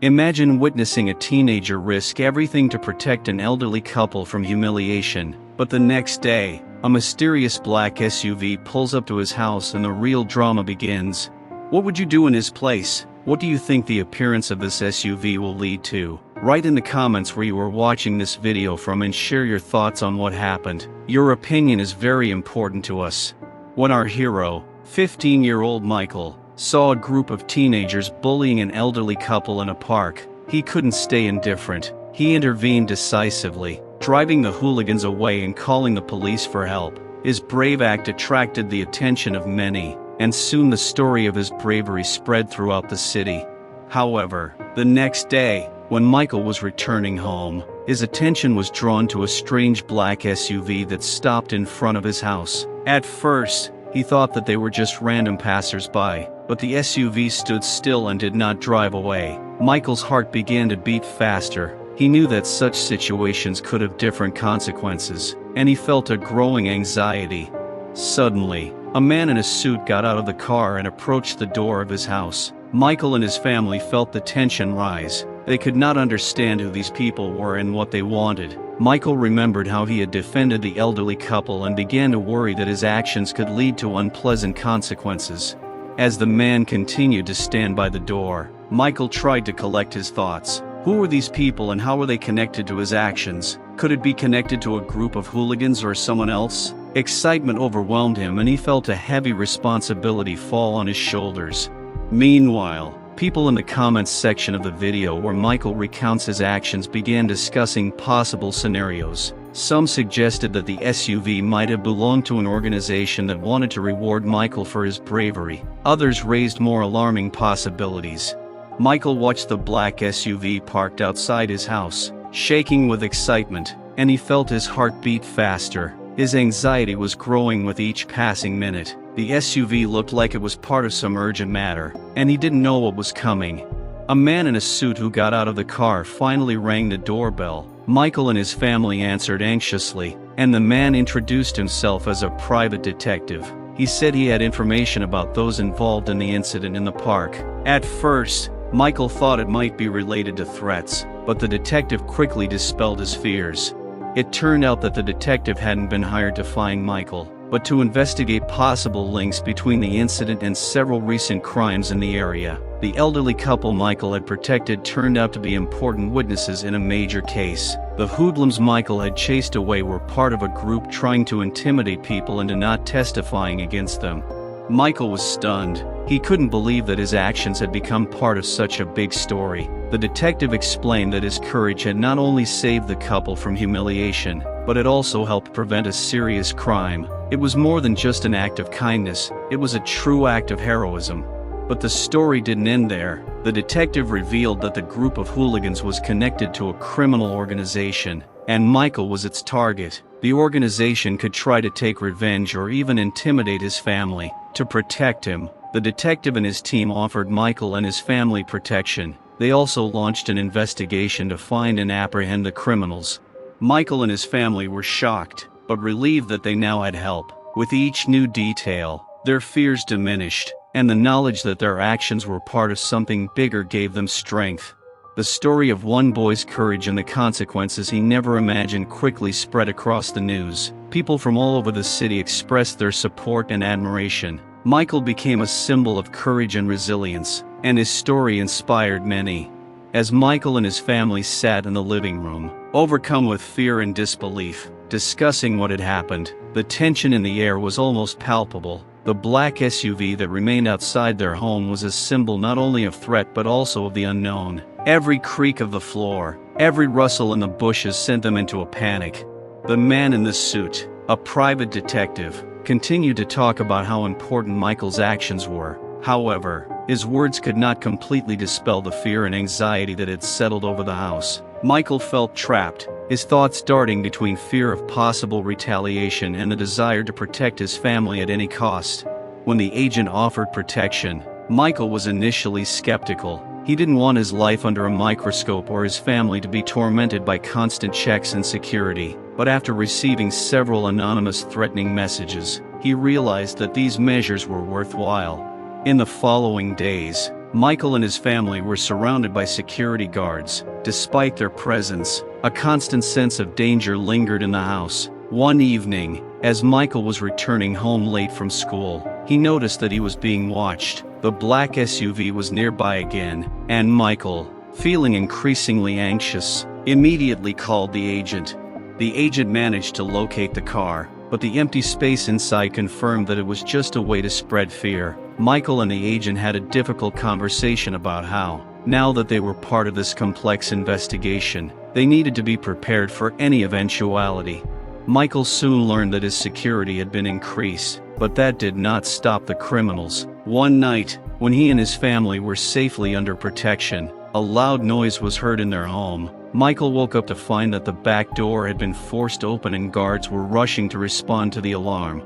Imagine witnessing a teenager risk everything to protect an elderly couple from humiliation, but the next day, a mysterious black SUV pulls up to his house and the real drama begins. What would you do in his place? What do you think the appearance of this SUV will lead to? Write in the comments where you are watching this video from and share your thoughts on what happened. Your opinion is very important to us. When our hero, 15-year-old Michael, saw a group of teenagers bullying an elderly couple in a park, he couldn't stay indifferent. He intervened decisively, driving the hooligans away and calling the police for help. His brave act attracted the attention of many, and soon the story of his bravery spread throughout the city. However, the next day, when Michael was returning home, his attention was drawn to a strange black SUV that stopped in front of his house. At first, he thought that they were just random passers-by, but the SUV stood still and did not drive away. Michael's heart began to beat faster. He knew that such situations could have different consequences, and he felt a growing anxiety. Suddenly, a man in a suit got out of the car and approached the door of his house. Michael and his family felt the tension rise. They could not understand who these people were and what they wanted. Michael remembered how he had defended the elderly couple and began to worry that his actions could lead to unpleasant consequences. As the man continued to stand by the door, Michael tried to collect his thoughts. Who were these people and how were they connected to his actions? Could it be connected to a group of hooligans or someone else? Excitement overwhelmed him and he felt a heavy responsibility fall on his shoulders. Meanwhile, people in the comments section of the video where Michael recounts his actions began discussing possible scenarios. Some suggested that the SUV might have belonged to an organization that wanted to reward Michael for his bravery. Others raised more alarming possibilities. Michael watched the black SUV parked outside his house, shaking with excitement, and he felt his heart beat faster. His anxiety was growing with each passing minute. The SUV looked like it was part of some urgent matter, and he didn't know what was coming. A man in a suit who got out of the car finally rang the doorbell. Michael and his family answered anxiously, and the man introduced himself as a private detective. He said he had information about those involved in the incident in the park. At first, Michael thought it might be related to threats, but the detective quickly dispelled his fears. It turned out that the detective hadn't been hired to find Michael, but to investigate possible links between the incident and several recent crimes in the area. The elderly couple Michael had protected turned out to be important witnesses in a major case. The hoodlums Michael had chased away were part of a group trying to intimidate people into not testifying against them. Michael was stunned. He couldn't believe that his actions had become part of such a big story. The detective explained that his courage had not only saved the couple from humiliation, but it also helped prevent a serious crime. It was more than just an act of kindness, it was a true act of heroism. But the story didn't end there. The detective revealed that the group of hooligans was connected to a criminal organization, and Michael was its target. The organization could try to take revenge or even intimidate his family. To protect him, the detective and his team offered Michael and his family protection. They also launched an investigation to find and apprehend the criminals. Michael and his family were shocked, but relieved that they now had help. With each new detail, their fears diminished, and the knowledge that their actions were part of something bigger gave them strength. The story of one boy's courage and the consequences he never imagined quickly spread across the news. People from all over the city expressed their support and admiration. Michael became a symbol of courage and resilience, and his story inspired many. As Michael and his family sat in the living room, overcome with fear and disbelief, discussing what had happened, the tension in the air was almost palpable. The black SUV that remained outside their home was a symbol not only of threat but also of the unknown. Every creak of the floor, every rustle in the bushes sent them into a panic. The man in the suit, a private detective, continued to talk about how important Michael's actions were. However, his words could not completely dispel the fear and anxiety that had settled over the house. Michael felt trapped, his thoughts darting between fear of possible retaliation and the desire to protect his family at any cost. When the agent offered protection, Michael was initially skeptical. He didn't want his life under a microscope or his family to be tormented by constant checks and security. But after receiving several anonymous threatening messages, he realized that these measures were worthwhile. In the following days, Michael and his family were surrounded by security guards. Despite their presence, a constant sense of danger lingered in the house. One evening, as Michael was returning home late from school, he noticed that he was being watched. The black SUV was nearby again, and Michael, feeling increasingly anxious, immediately called the agent. The agent managed to locate the car, but the empty space inside confirmed that it was just a way to spread fear. Michael and the agent had a difficult conversation about how, now that they were part of this complex investigation, they needed to be prepared for any eventuality. Michael soon learned that his security had been increased, but that did not stop the criminals. One night, when he and his family were safely under protection, a loud noise was heard in their home. Michael woke up to find that the back door had been forced open and guards were rushing to respond to the alarm.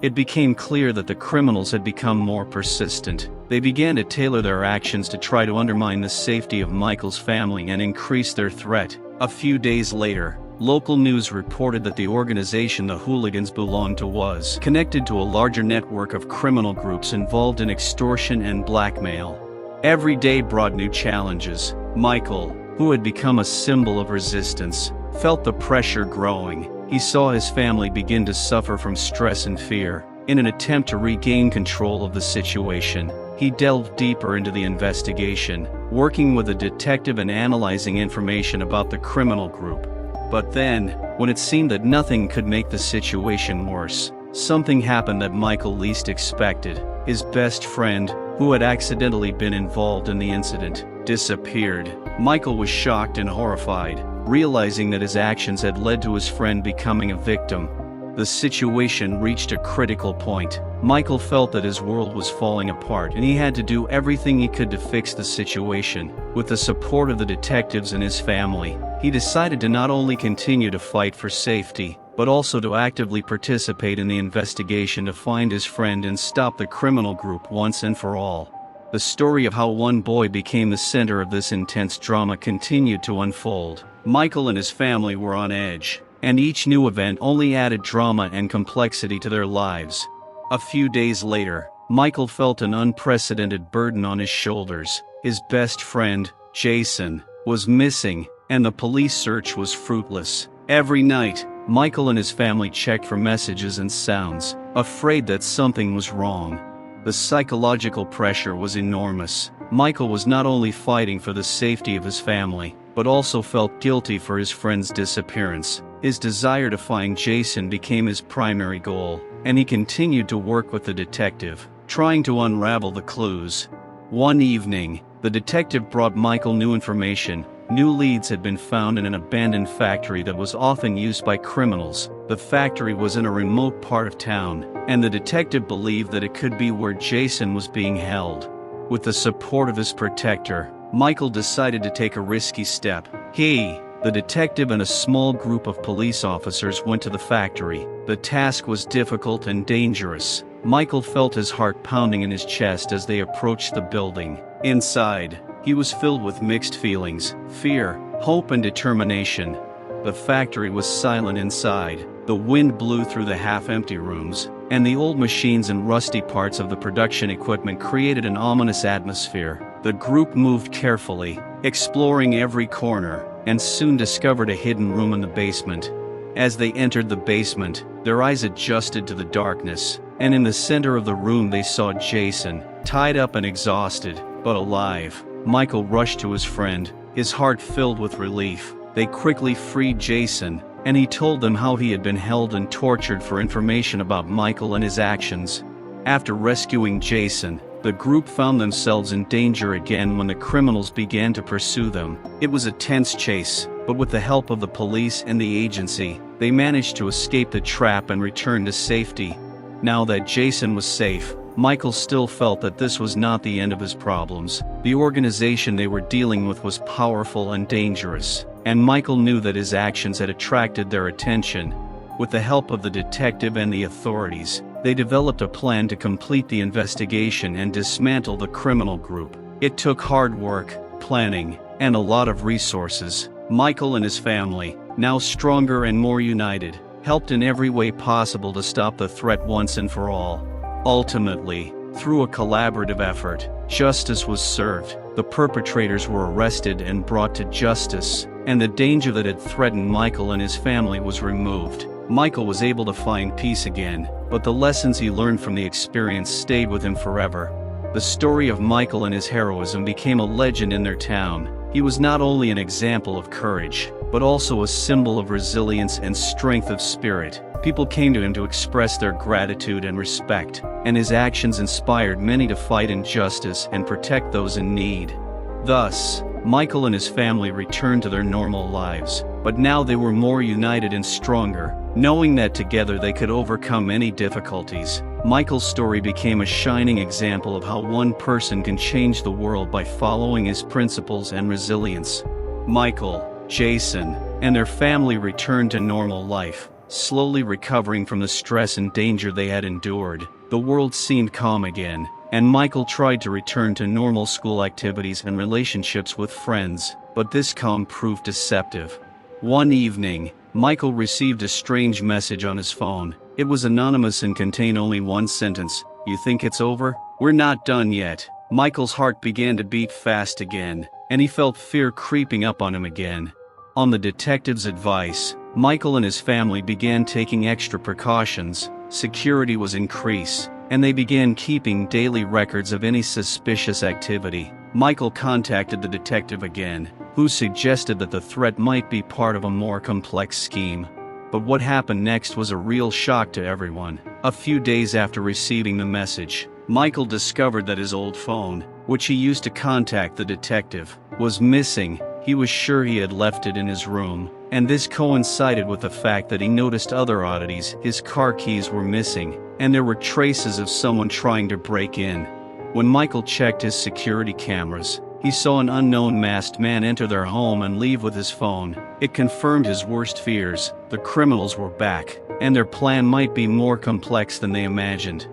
It became clear that the criminals had become more persistent. They began to tailor their actions to try to undermine the safety of Michael's family and increase their threat. A few days later, local news reported that the organization the hooligans belonged to was connected to a larger network of criminal groups involved in extortion and blackmail. Every day brought new challenges. Michael, who had become a symbol of resistance, felt the pressure growing. He saw his family begin to suffer from stress and fear. In an attempt to regain control of the situation, he delved deeper into the investigation, working with a detective and analyzing information about the criminal group. But then, when it seemed that nothing could make the situation worse, something happened that Michael least expected. His best friend, who had accidentally been involved in the incident, disappeared. Michael was shocked and horrified, realizing that his actions had led to his friend becoming a victim. The situation reached a critical point. Michael felt that his world was falling apart and he had to do everything he could to fix the situation. With the support of the detectives and his family, he decided to not only continue to fight for safety, but also to actively participate in the investigation to find his friend and stop the criminal group once and for all. The story of how one boy became the center of this intense drama continued to unfold. Michael and his family were on edge, and each new event only added drama and complexity to their lives. A few days later, Michael felt an unprecedented burden on his shoulders. His best friend, Jason, was missing, and the police search was fruitless. Every night, Michael and his family checked for messages and sounds, afraid that something was wrong. The psychological pressure was enormous. Michael was not only fighting for the safety of his family, but also felt guilty for his friend's disappearance. His desire to find Jason became his primary goal, and he continued to work with the detective, trying to unravel the clues. One evening, the detective brought Michael new information. New leads had been found in an abandoned factory that was often used by criminals. The factory was in a remote part of town, and the detective believed that it could be where Jason was being held. With the support of his protector, Michael decided to take a risky step. He, the detective, and a small group of police officers went to the factory. The task was difficult and dangerous. Michael felt his heart pounding in his chest as they approached the building. Inside, he was filled with mixed feelings: fear, hope, and determination. The factory was silent inside. The wind blew through the half-empty rooms, and the old machines and rusty parts of the production equipment created an ominous atmosphere. The group moved carefully, exploring every corner, and soon discovered a hidden room in the basement. As they entered the basement, their eyes adjusted to the darkness, and in the center of the room they saw Jason, tied up and exhausted, but alive. Michael rushed to his friend, his heart filled with relief. They quickly freed Jason, and he told them how he had been held and tortured for information about Michael and his actions. After rescuing Jason, the group found themselves in danger again when the criminals began to pursue them. It was a tense chase, but with the help of the police and the agency, they managed to escape the trap and return to safety. Now that Jason was safe, Michael still felt that this was not the end of his problems. The organization they were dealing with was powerful and dangerous, and Michael knew that his actions had attracted their attention. With the help of the detective and the authorities, they developed a plan to complete the investigation and dismantle the criminal group. It took hard work, planning, and a lot of resources. Michael and his family, now stronger and more united, helped in every way possible to stop the threat once and for all. Ultimately, Through a collaborative effort, justice was served, the perpetrators were arrested and brought to justice, and the danger that had threatened Michael and his family was removed. Michael was able to find peace again, but the lessons he learned from the experience stayed with him forever. The story of Michael and his heroism became a legend in their town. He was not only an example of courage, but also a symbol of resilience and strength of spirit. People came to him to express their gratitude and respect, and his actions inspired many to fight injustice and protect those in need. Thus, Michael and his family returned to their normal lives, but now they were more united and stronger, knowing that together they could overcome any difficulties. Michael's story became a shining example of how one person can change the world by following his principles and resilience. Michael, Jason, and their family returned to normal life, slowly recovering from the stress and danger they had endured. The world seemed calm again, and Michael tried to return to normal school activities and relationships with friends, but this calm proved deceptive. One evening, Michael received a strange message on his phone. It was anonymous and contained only one sentence: "You think it's over? We're not done yet." Michael's heart began to beat fast again, and he felt fear creeping up on him again. On the detective's advice, Michael and his family began taking extra precautions. Security was increased, and they began keeping daily records of any suspicious activity. Michael contacted the detective again, who suggested that the threat might be part of a more complex scheme. But what happened next was a real shock to everyone. A few days after receiving the message, Michael discovered that his old phone, which he used to contact the detective, was missing. He was sure he had left it in his room, and this coincided with the fact that he noticed other oddities. His car keys were missing, and there were traces of someone trying to break in. When Michael checked his security cameras, he saw an unknown masked man enter their home and leave with his phone. It confirmed his worst fears. The criminals were back, and their plan might be more complex than they imagined.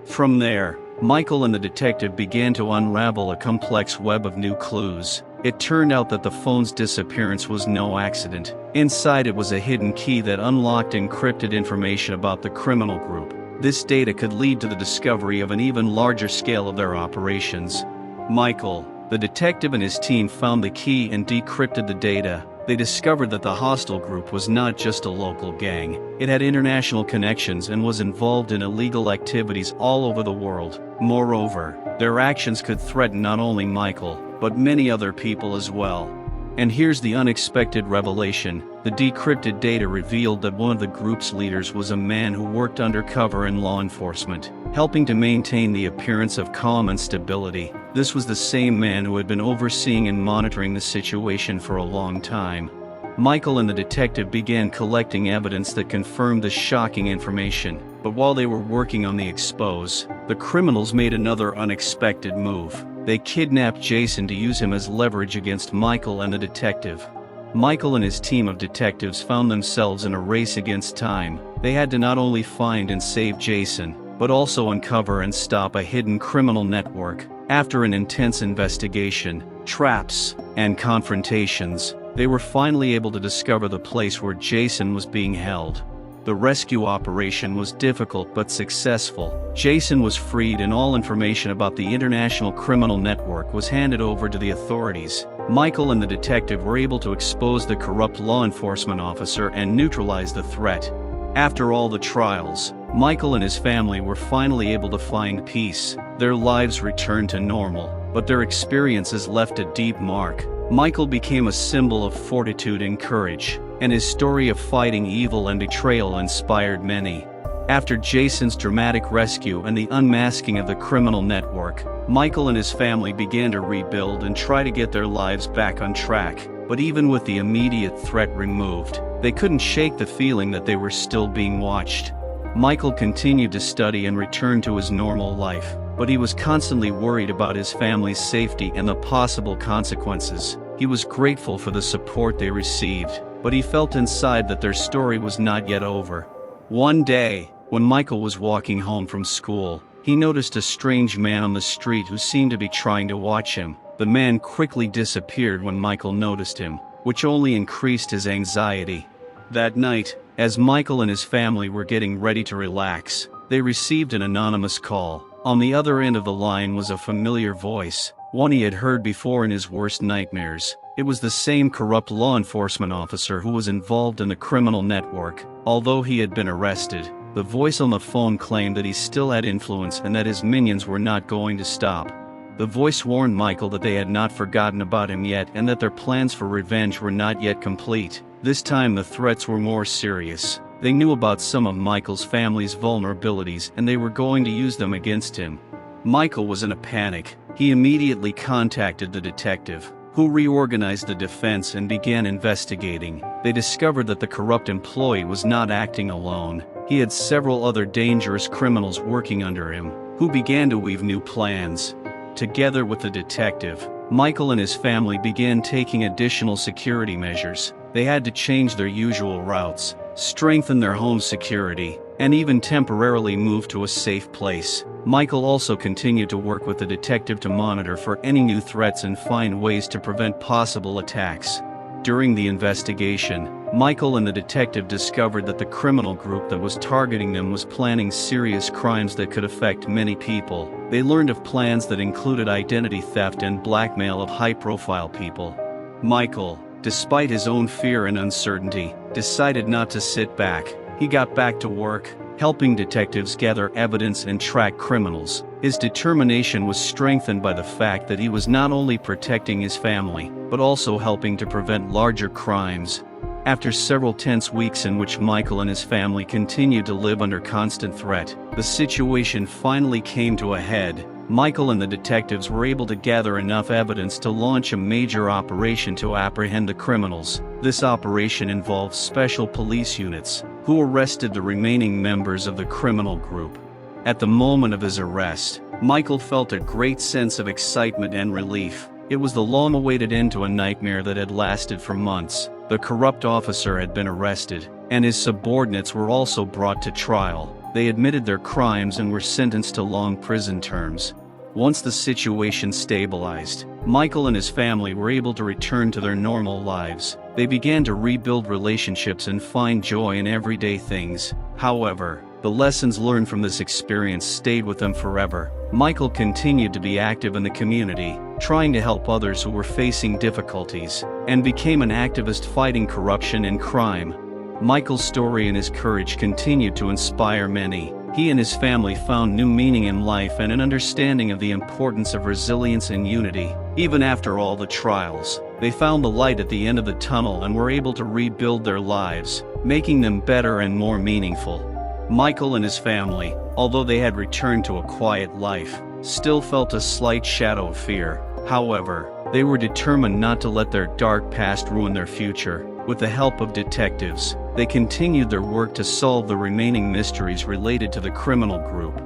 From there, Michael and the detective began to unravel a complex web of new clues. It turned out that the phone's disappearance was no accident. Inside it was a hidden key that unlocked encrypted information about the criminal group. This data could lead to the discovery of an even larger scale of their operations. Michael, the detective, and his team found the key and decrypted the data. They discovered that the hostile group was not just a local gang. It had international connections and was involved in illegal activities all over the world. Moreover, their actions could threaten not only Michael, but many other people as well. And here's the unexpected revelation. The decrypted data revealed that one of the group's leaders was a man who worked undercover in law enforcement, helping to maintain the appearance of calm and stability. This was the same man who had been overseeing and monitoring the situation for a long time. Michael and the detective began collecting evidence that confirmed the shocking information. But while they were working on the expose, the criminals made another unexpected move. They kidnapped Jason to use him as leverage against Michael and the detective. Michael and his team of detectives found themselves in a race against time. They had to not only find and save Jason, but also uncover and stop a hidden criminal network. After an intense investigation, traps, and confrontations, they were finally able to discover the place where Jason was being held. The rescue operation was difficult but successful. Jason was freed and all information about the international criminal network was handed over to the authorities. Michael and the detective were able to expose the corrupt law enforcement officer and neutralize the threat. After all the trials, Michael and his family were finally able to find peace. Their lives returned to normal, but their experiences left a deep mark. Michael became a symbol of fortitude and courage, and his story of fighting evil and betrayal inspired many. After Jason's dramatic rescue and the unmasking of the criminal network, Michael and his family began to rebuild and try to get their lives back on track. But even with the immediate threat removed, they couldn't shake the feeling that they were still being watched. Michael continued to study and return to his normal life, but he was constantly worried about his family's safety and the possible consequences. He was grateful for the support they received, but he felt inside that their story was not yet over. One day, when Michael was walking home from school, he noticed a strange man on the street who seemed to be trying to watch him. The man quickly disappeared when Michael noticed him, which only increased his anxiety. That night, as Michael and his family were getting ready to relax, they received an anonymous call. On the other end of the line was a familiar voice, one he had heard before in his worst nightmares. It was the same corrupt law enforcement officer who was involved in the criminal network. Although he had been arrested, the voice on the phone claimed that he still had influence and that his minions were not going to stop. The voice warned Michael that they had not forgotten about him yet and that their plans for revenge were not yet complete. This time the threats were more serious. They knew about some of Michael's family's vulnerabilities and they were going to use them against him. Michael was in a panic. He immediately contacted the detective, who reorganized the defense and began investigating. They discovered that the corrupt employee was not acting alone. He had several other dangerous criminals working under him, who began to weave new plans. Together with the detective, Michael and his family began taking additional security measures. They had to change their usual routes, strengthen their home security, and even temporarily move to a safe place. Michael also continued to work with the detective to monitor for any new threats and find ways to prevent possible attacks. During the investigation, Michael and the detective discovered that the criminal group that was targeting them was planning serious crimes that could affect many people. They learned of plans that included identity theft and blackmail of high-profile people. Michael, despite his own fear and uncertainty, decided not to sit back. He got back to work, helping detectives gather evidence and track criminals. His determination was strengthened by the fact that he was not only protecting his family, but also helping to prevent larger crimes. After several tense weeks in which Michael and his family continued to live under constant threat, the situation finally came to a head. Michael and the detectives were able to gather enough evidence to launch a major operation to apprehend the criminals. This operation involved special police units, who arrested the remaining members of the criminal group. At the moment of his arrest, Michael felt a great sense of excitement and relief. It was the long-awaited end to a nightmare that had lasted for months. The corrupt officer had been arrested, and his subordinates were also brought to trial. They admitted their crimes and were sentenced to long prison terms. Once the situation stabilized, Michael and his family were able to return to their normal lives. They began to rebuild relationships and find joy in everyday things. However, the lessons learned from this experience stayed with them forever. Michael continued to be active in the community, trying to help others who were facing difficulties, and became an activist fighting corruption and crime. Michael's story and his courage continued to inspire many. He and his family found new meaning in life and an understanding of the importance of resilience and unity. Even after all the trials, they found the light at the end of the tunnel and were able to rebuild their lives, making them better and more meaningful. Michael and his family, although they had returned to a quiet life, still felt a slight shadow of fear. However, they were determined not to let their dark past ruin their future. With the help of detectives, they continued their work to solve the remaining mysteries related to the criminal group.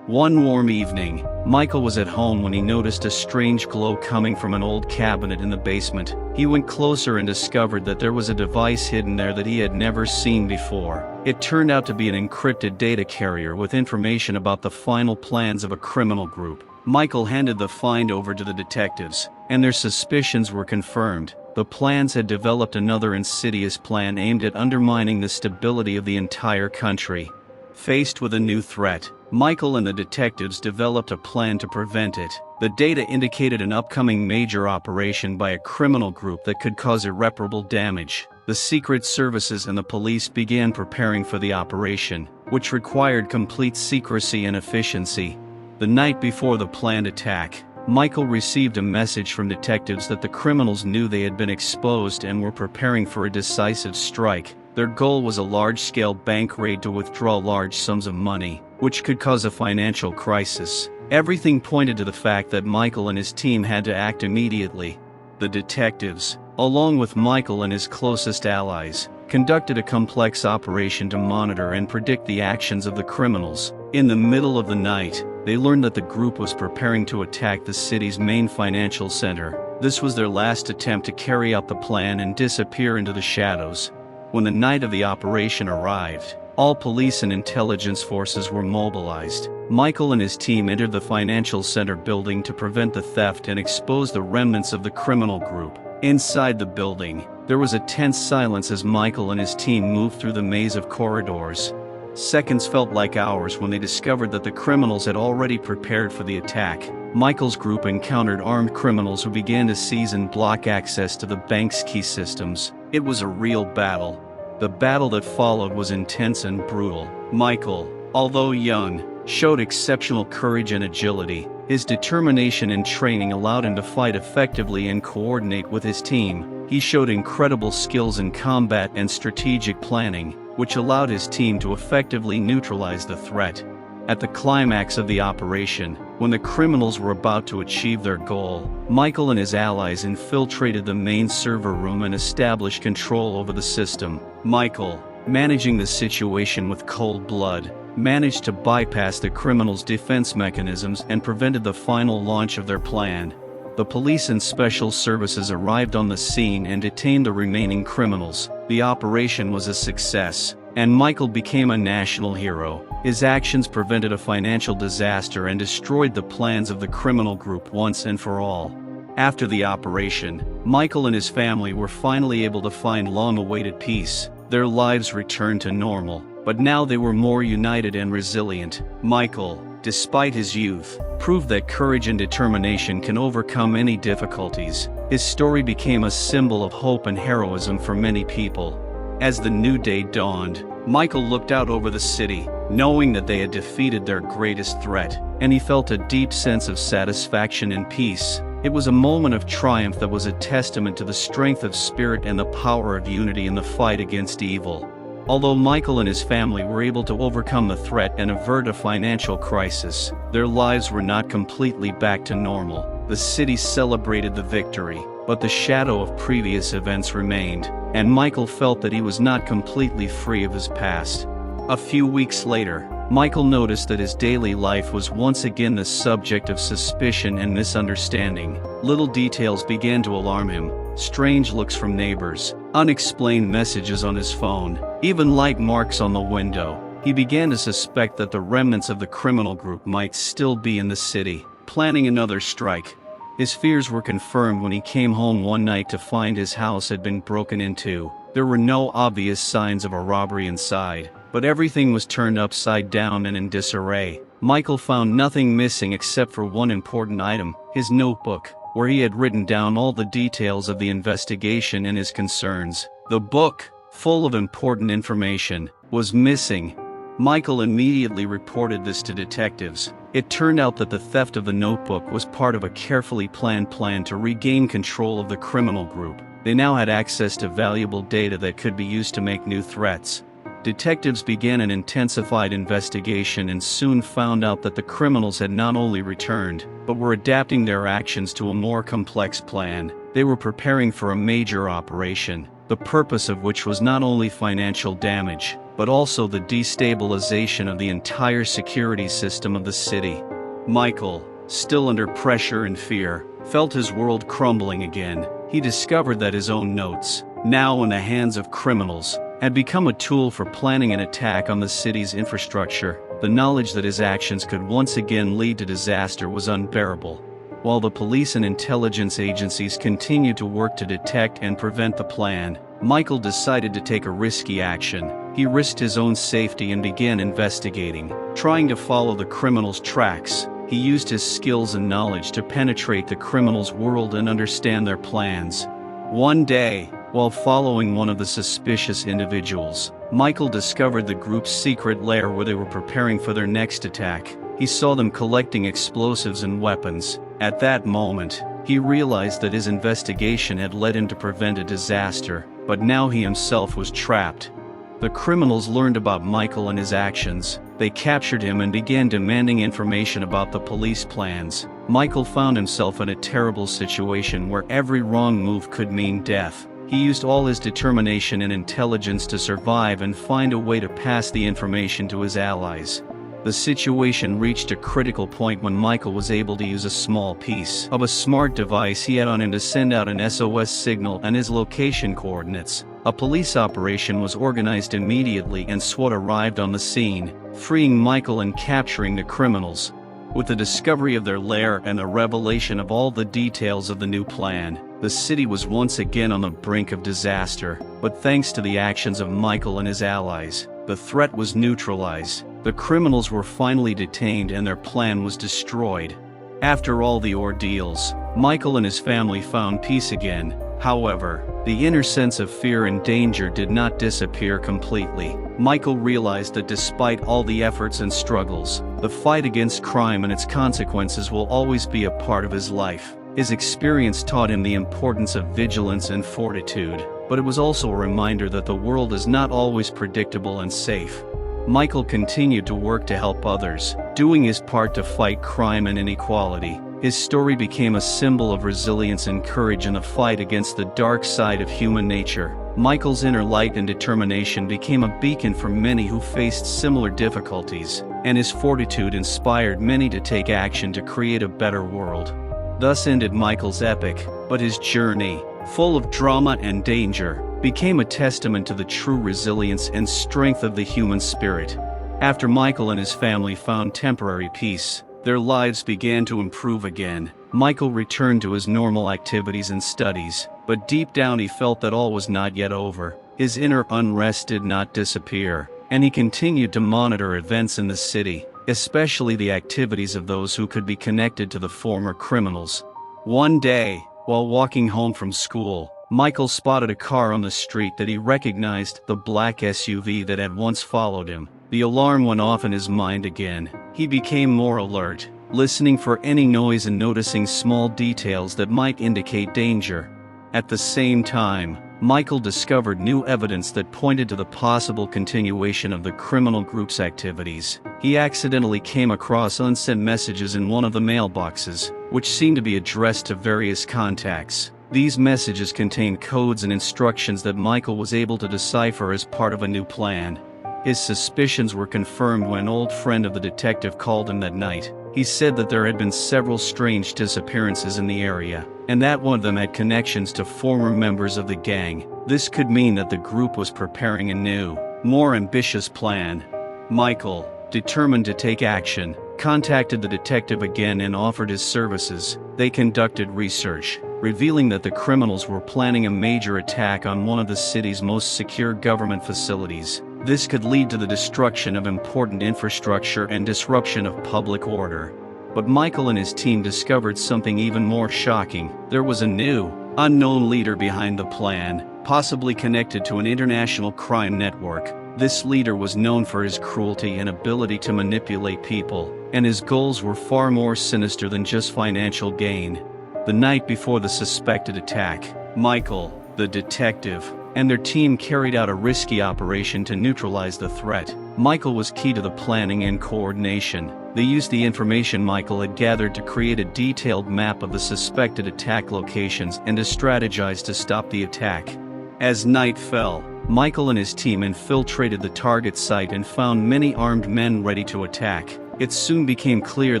One warm evening, Michael was at home when he noticed a strange glow coming from an old cabinet in the basement. He went closer and discovered that there was a device hidden there that he had never seen before. It turned out to be an encrypted data carrier with information about the final plans of a criminal group. Michael handed the find over to the detectives, and their suspicions were confirmed. The plans had developed another insidious plan aimed at undermining the stability of the entire country. Faced with a new threat, Michael and the detectives developed a plan to prevent it. The data indicated an upcoming major operation by a criminal group that could cause irreparable damage. The secret services and the police began preparing for the operation, which required complete secrecy and efficiency. The night before the planned attack, Michael received a message from detectives that the criminals knew they had been exposed and were preparing for a decisive strike. Their goal was a large-scale bank raid to withdraw large sums of money, which could cause a financial crisis. Everything pointed to the fact that Michael and his team had to act immediately. The detectives, along with Michael and his closest allies, conducted a complex operation to monitor and predict the actions of the criminals. In the middle of the night, they learned that the group was preparing to attack the city's main financial center. This was their last attempt to carry out the plan and disappear into the shadows. When the night of the operation arrived, all police and intelligence forces were mobilized. Michael and his team entered the financial center building to prevent the theft and expose the remnants of the criminal group. Inside the building, there was a tense silence as Michael and his team moved through the maze of corridors. Seconds felt like hours when they discovered that the criminals had already prepared for the attack. Michael's group encountered armed criminals who began to seize and block access to the bank's key systems. It was a real battle. The battle that followed was intense and brutal. Michael, although young, showed exceptional courage and agility. His determination and training allowed him to fight effectively and coordinate with his team. He showed incredible skills in combat and strategic planning, which allowed his team to effectively neutralize the threat. At the climax of the operation, when the criminals were about to achieve their goal, Michael and his allies infiltrated the main server room and established control over the system. Michael, managing the situation with cold blood, managed to bypass the criminals' defense mechanisms and prevented the final launch of their plan. The police and special services arrived on the scene and detained the remaining criminals. The operation was a success, and Michael became a national hero. His actions prevented a financial disaster and destroyed the plans of the criminal group once and for all. After the operation, Michael and his family were finally able to find long-awaited peace. Their lives returned to normal, but now they were more united and resilient. Michael, despite his youth, proved that courage and determination can overcome any difficulties. His story became a symbol of hope and heroism for many people. As the new day dawned, Michael looked out over the city, knowing that they had defeated their greatest threat, and he felt a deep sense of satisfaction and peace. It was a moment of triumph that was a testament to the strength of spirit and the power of unity in the fight against evil. Although Michael and his family were able to overcome the threat and avert a financial crisis, their lives were not completely back to normal. The city celebrated the victory, but the shadow of previous events remained, and Michael felt that he was not completely free of his past. A few weeks later, Michael noticed that his daily life was once again the subject of suspicion and misunderstanding. Little details began to alarm him: strange looks from neighbors, unexplained messages on his phone, even light marks on the window. He began to suspect that the remnants of the criminal group might still be in the city, planning another strike. His fears were confirmed when he came home one night to find his house had been broken into. There were no obvious signs of a robbery inside, but everything was turned upside down and in disarray. Michael found nothing missing except for one important item: his notebook, where he had written down all the details of the investigation and his concerns. The book, full of important information, was missing. Michael immediately reported this to detectives. It turned out that the theft of the notebook was part of a carefully planned plan to regain control of the criminal group. They now had access to valuable data that could be used to make new threats. Detectives began an intensified investigation and soon found out that the criminals had not only returned, but were adapting their actions to a more complex plan. They were preparing for a major operation, the purpose of which was not only financial damage, but also the destabilization of the entire security system of the city. Michael, still under pressure and fear, felt his world crumbling again. He discovered that his own notes, now in the hands of criminals, had become a tool for planning an attack on the city's infrastructure. The knowledge that his actions could once again lead to disaster was unbearable. While the police and intelligence agencies continued to work to detect and prevent the plan, Michael decided to take a risky action. He risked his own safety and began investigating, trying to follow the criminals' tracks. He used his skills and knowledge to penetrate the criminals' world and understand their plans. One day, while following one of the suspicious individuals, Michael discovered the group's secret lair where they were preparing for their next attack. He saw them collecting explosives and weapons. At that moment, he realized that his investigation had led him to prevent a disaster, but now he himself was trapped. The criminals learned about Michael and his actions. They captured him and began demanding information about the police plans. Michael found himself in a terrible situation where every wrong move could mean death. He used all his determination and intelligence to survive and find a way to pass the information to his allies. The situation reached a critical point when Michael was able to use a small piece of a smart device he had on him to send out an SOS signal and his location coordinates. A police operation was organized immediately and SWAT arrived on the scene, freeing Michael and capturing the criminals. With the discovery of their lair and the revelation of all the details of the new plan, the city was once again on the brink of disaster, but thanks to the actions of Michael and his allies, the threat was neutralized, the criminals were finally detained and their plan was destroyed. After all the ordeals, Michael and his family found peace again. However, the inner sense of fear and danger did not disappear completely. Michael realized that despite all the efforts and struggles, the fight against crime and its consequences will always be a part of his life. His experience taught him the importance of vigilance and fortitude, but it was also a reminder that the world is not always predictable and safe. Michael continued to work to help others, doing his part to fight crime and inequality. His story became a symbol of resilience and courage in the fight against the dark side of human nature. Michael's inner light and determination became a beacon for many who faced similar difficulties, and his fortitude inspired many to take action to create a better world. Thus ended Michael's epic, but his journey, full of drama and danger, became a testament to the true resilience and strength of the human spirit. After Michael and his family found temporary peace, their lives began to improve again. Michael returned to his normal activities and studies, but deep down he felt that all was not yet over. His inner unrest did not disappear, and he continued to monitor events in the city, especially the activities of those who could be connected to the former criminals. One day, while walking home from school, Michael spotted a car on the street that he recognized, the black SUV that had once followed him. The alarm went off in his mind again. He became more alert, listening for any noise and noticing small details that might indicate danger. At the same time, Michael discovered new evidence that pointed to the possible continuation of the criminal group's activities. He accidentally came across unsent messages in one of the mailboxes, which seemed to be addressed to various contacts. These messages contained codes and instructions that Michael was able to decipher as part of a new plan. His suspicions were confirmed when an old friend of the detective called him that night. He said that there had been several strange disappearances in the area, and that one of them had connections to former members of the gang. This could mean that the group was preparing a new, more ambitious plan. Michael, determined to take action, contacted the detective again and offered his services. They conducted research, revealing that the criminals were planning a major attack on one of the city's most secure government facilities. This could lead to the destruction of important infrastructure and disruption of public order. But Michael and his team discovered something even more shocking. There was a new, unknown leader behind the plan, possibly connected to an international crime network. This leader was known for his cruelty and ability to manipulate people, and his goals were far more sinister than just financial gain. The night before the suspected attack, Michael, the detective, and their team carried out a risky operation to neutralize the threat. Michael was key to the planning and coordination. They used the information Michael had gathered to create a detailed map of the suspected attack locations and to strategize to stop the attack. As night fell, Michael and his team infiltrated the target site and found many armed men ready to attack. It soon became clear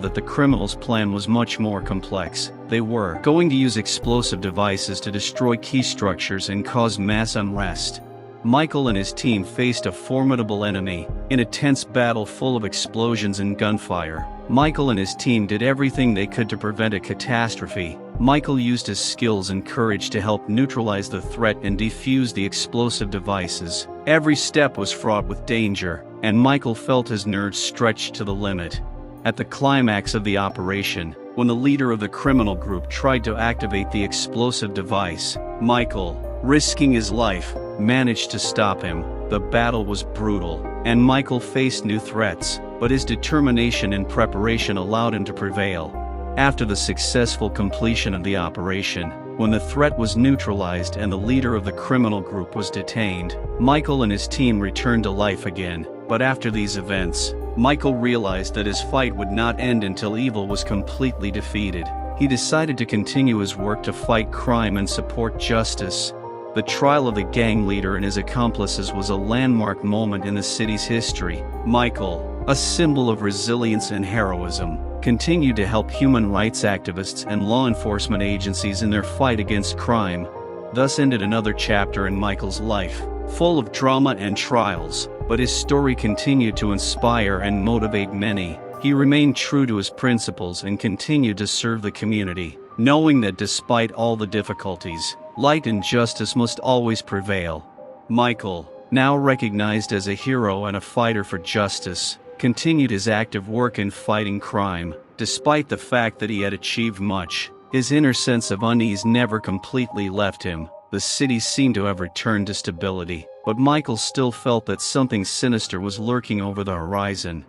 that the criminals' plan was much more complex. They were going to use explosive devices to destroy key structures and cause mass unrest. Michael and his team faced a formidable enemy, in a tense battle full of explosions and gunfire. Michael and his team did everything they could to prevent a catastrophe. Michael used his skills and courage to help neutralize the threat and defuse the explosive devices. Every step was fraught with danger, and Michael felt his nerves stretched to the limit. At the climax of the operation, when the leader of the criminal group tried to activate the explosive device, Michael, risking his life, managed to stop him. The battle was brutal, and Michael faced new threats, but his determination and preparation allowed him to prevail. After the successful completion of the operation, when the threat was neutralized and the leader of the criminal group was detained, Michael and his team returned to life again. But after these events, Michael realized that his fight would not end until evil was completely defeated. He decided to continue his work to fight crime and support justice. The trial of the gang leader and his accomplices was a landmark moment in the city's history. Michael, a symbol of resilience and heroism, continued to help human rights activists and law enforcement agencies in their fight against crime. Thus ended another chapter in Michael's life, full of drama and trials, but his story continued to inspire and motivate many. He remained true to his principles and continued to serve the community, knowing that despite all the difficulties, light and justice must always prevail. Michael, now recognized as a hero and a fighter for justice, continued his active work in fighting crime. Despite the fact that he had achieved much, his inner sense of unease never completely left him. The city seemed to have returned to stability, but Michael still felt that something sinister was lurking over the horizon.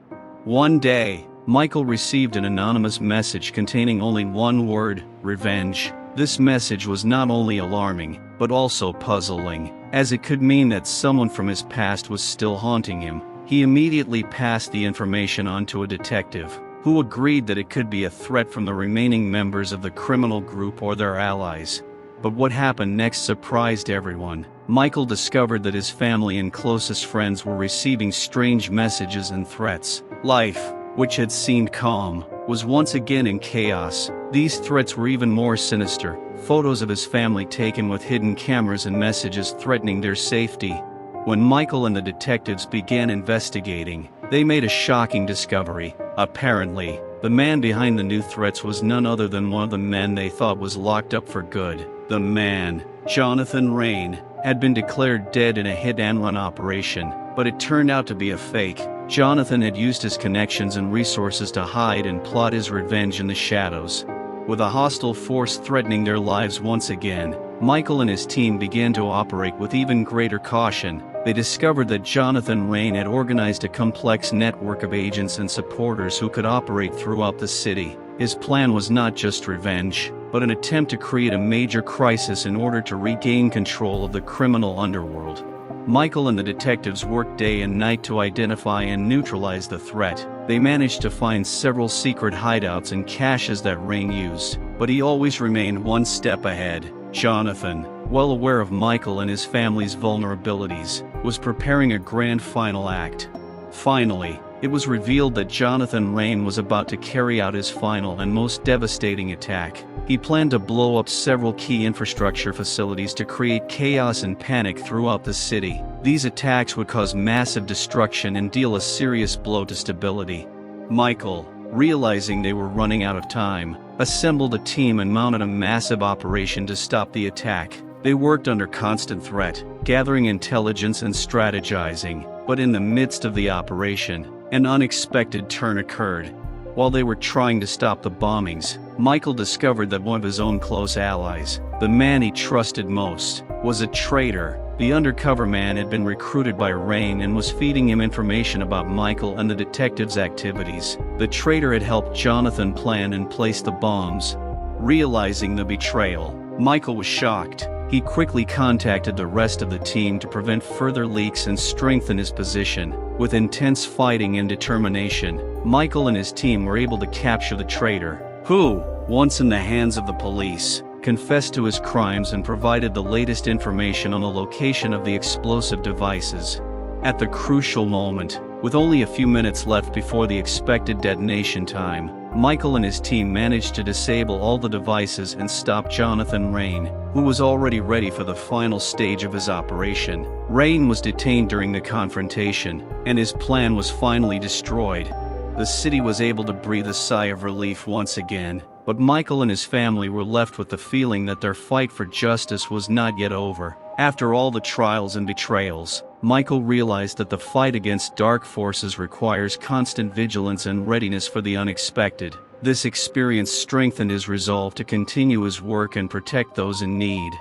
One day, Michael received an anonymous message containing only one word: revenge. This message was not only alarming, but also puzzling, as it could mean that someone from his past was still haunting him. He immediately passed the information on to a detective, who agreed that it could be a threat from the remaining members of the criminal group or their allies. But what happened next surprised everyone. Michael discovered that his family and closest friends were receiving strange messages and threats. Life, which had seemed calm, was once again in chaos. These threats were even more sinister. Photos of his family taken with hidden cameras and messages threatening their safety. When Michael and the detectives began investigating, they made a shocking discovery. Apparently, the man behind the new threats was none other than one of the men they thought was locked up for good. The man, Jonathan Rain, had been declared dead in a hit-and-run operation, but it turned out to be a fake. Jonathan had used his connections and resources to hide and plot his revenge in the shadows. With a hostile force threatening their lives once again, Michael and his team began to operate with even greater caution. They discovered that Jonathan Rain had organized a complex network of agents and supporters who could operate throughout the city. His plan was not just revenge, but an attempt to create a major crisis in order to regain control of the criminal underworld. Michael and the detectives worked day and night to identify and neutralize the threat. They managed to find several secret hideouts and caches that Rain used, but he always remained one step ahead. Jonathan, well aware of Michael and his family's vulnerabilities, was preparing a grand final act. Finally, it was revealed that Jonathan Rain was about to carry out his final and most devastating attack. He planned to blow up several key infrastructure facilities to create chaos and panic throughout the city. These attacks would cause massive destruction and deal a serious blow to stability. Michael, realizing they were running out of time, assembled a team and mounted a massive operation to stop the attack. They worked under constant threat, gathering intelligence and strategizing, but in the midst of the operation, an unexpected turn occurred. While they were trying to stop the bombings, Michael discovered that one of his own close allies, the man he trusted most, was a traitor. The undercover man had been recruited by Rain and was feeding him information about Michael and the detectives' activities. The traitor had helped Jonathan plan and place the bombs. Realizing the betrayal, Michael was shocked. He quickly contacted the rest of the team to prevent further leaks and strengthen his position. With intense fighting and determination, Michael and his team were able to capture the traitor, who, once in the hands of the police, confessed to his crimes and provided the latest information on the location of the explosive devices. At the crucial moment, with only a few minutes left before the expected detonation time, Michael and his team managed to disable all the devices and stop Jonathan Rain, who was already ready for the final stage of his operation. Rain was detained during the confrontation, and his plan was finally destroyed. The city was able to breathe a sigh of relief once again, but Michael and his family were left with the feeling that their fight for justice was not yet over. After all the trials and betrayals, Michael realized that the fight against dark forces requires constant vigilance and readiness for the unexpected. This experience strengthened his resolve to continue his work and protect those in need.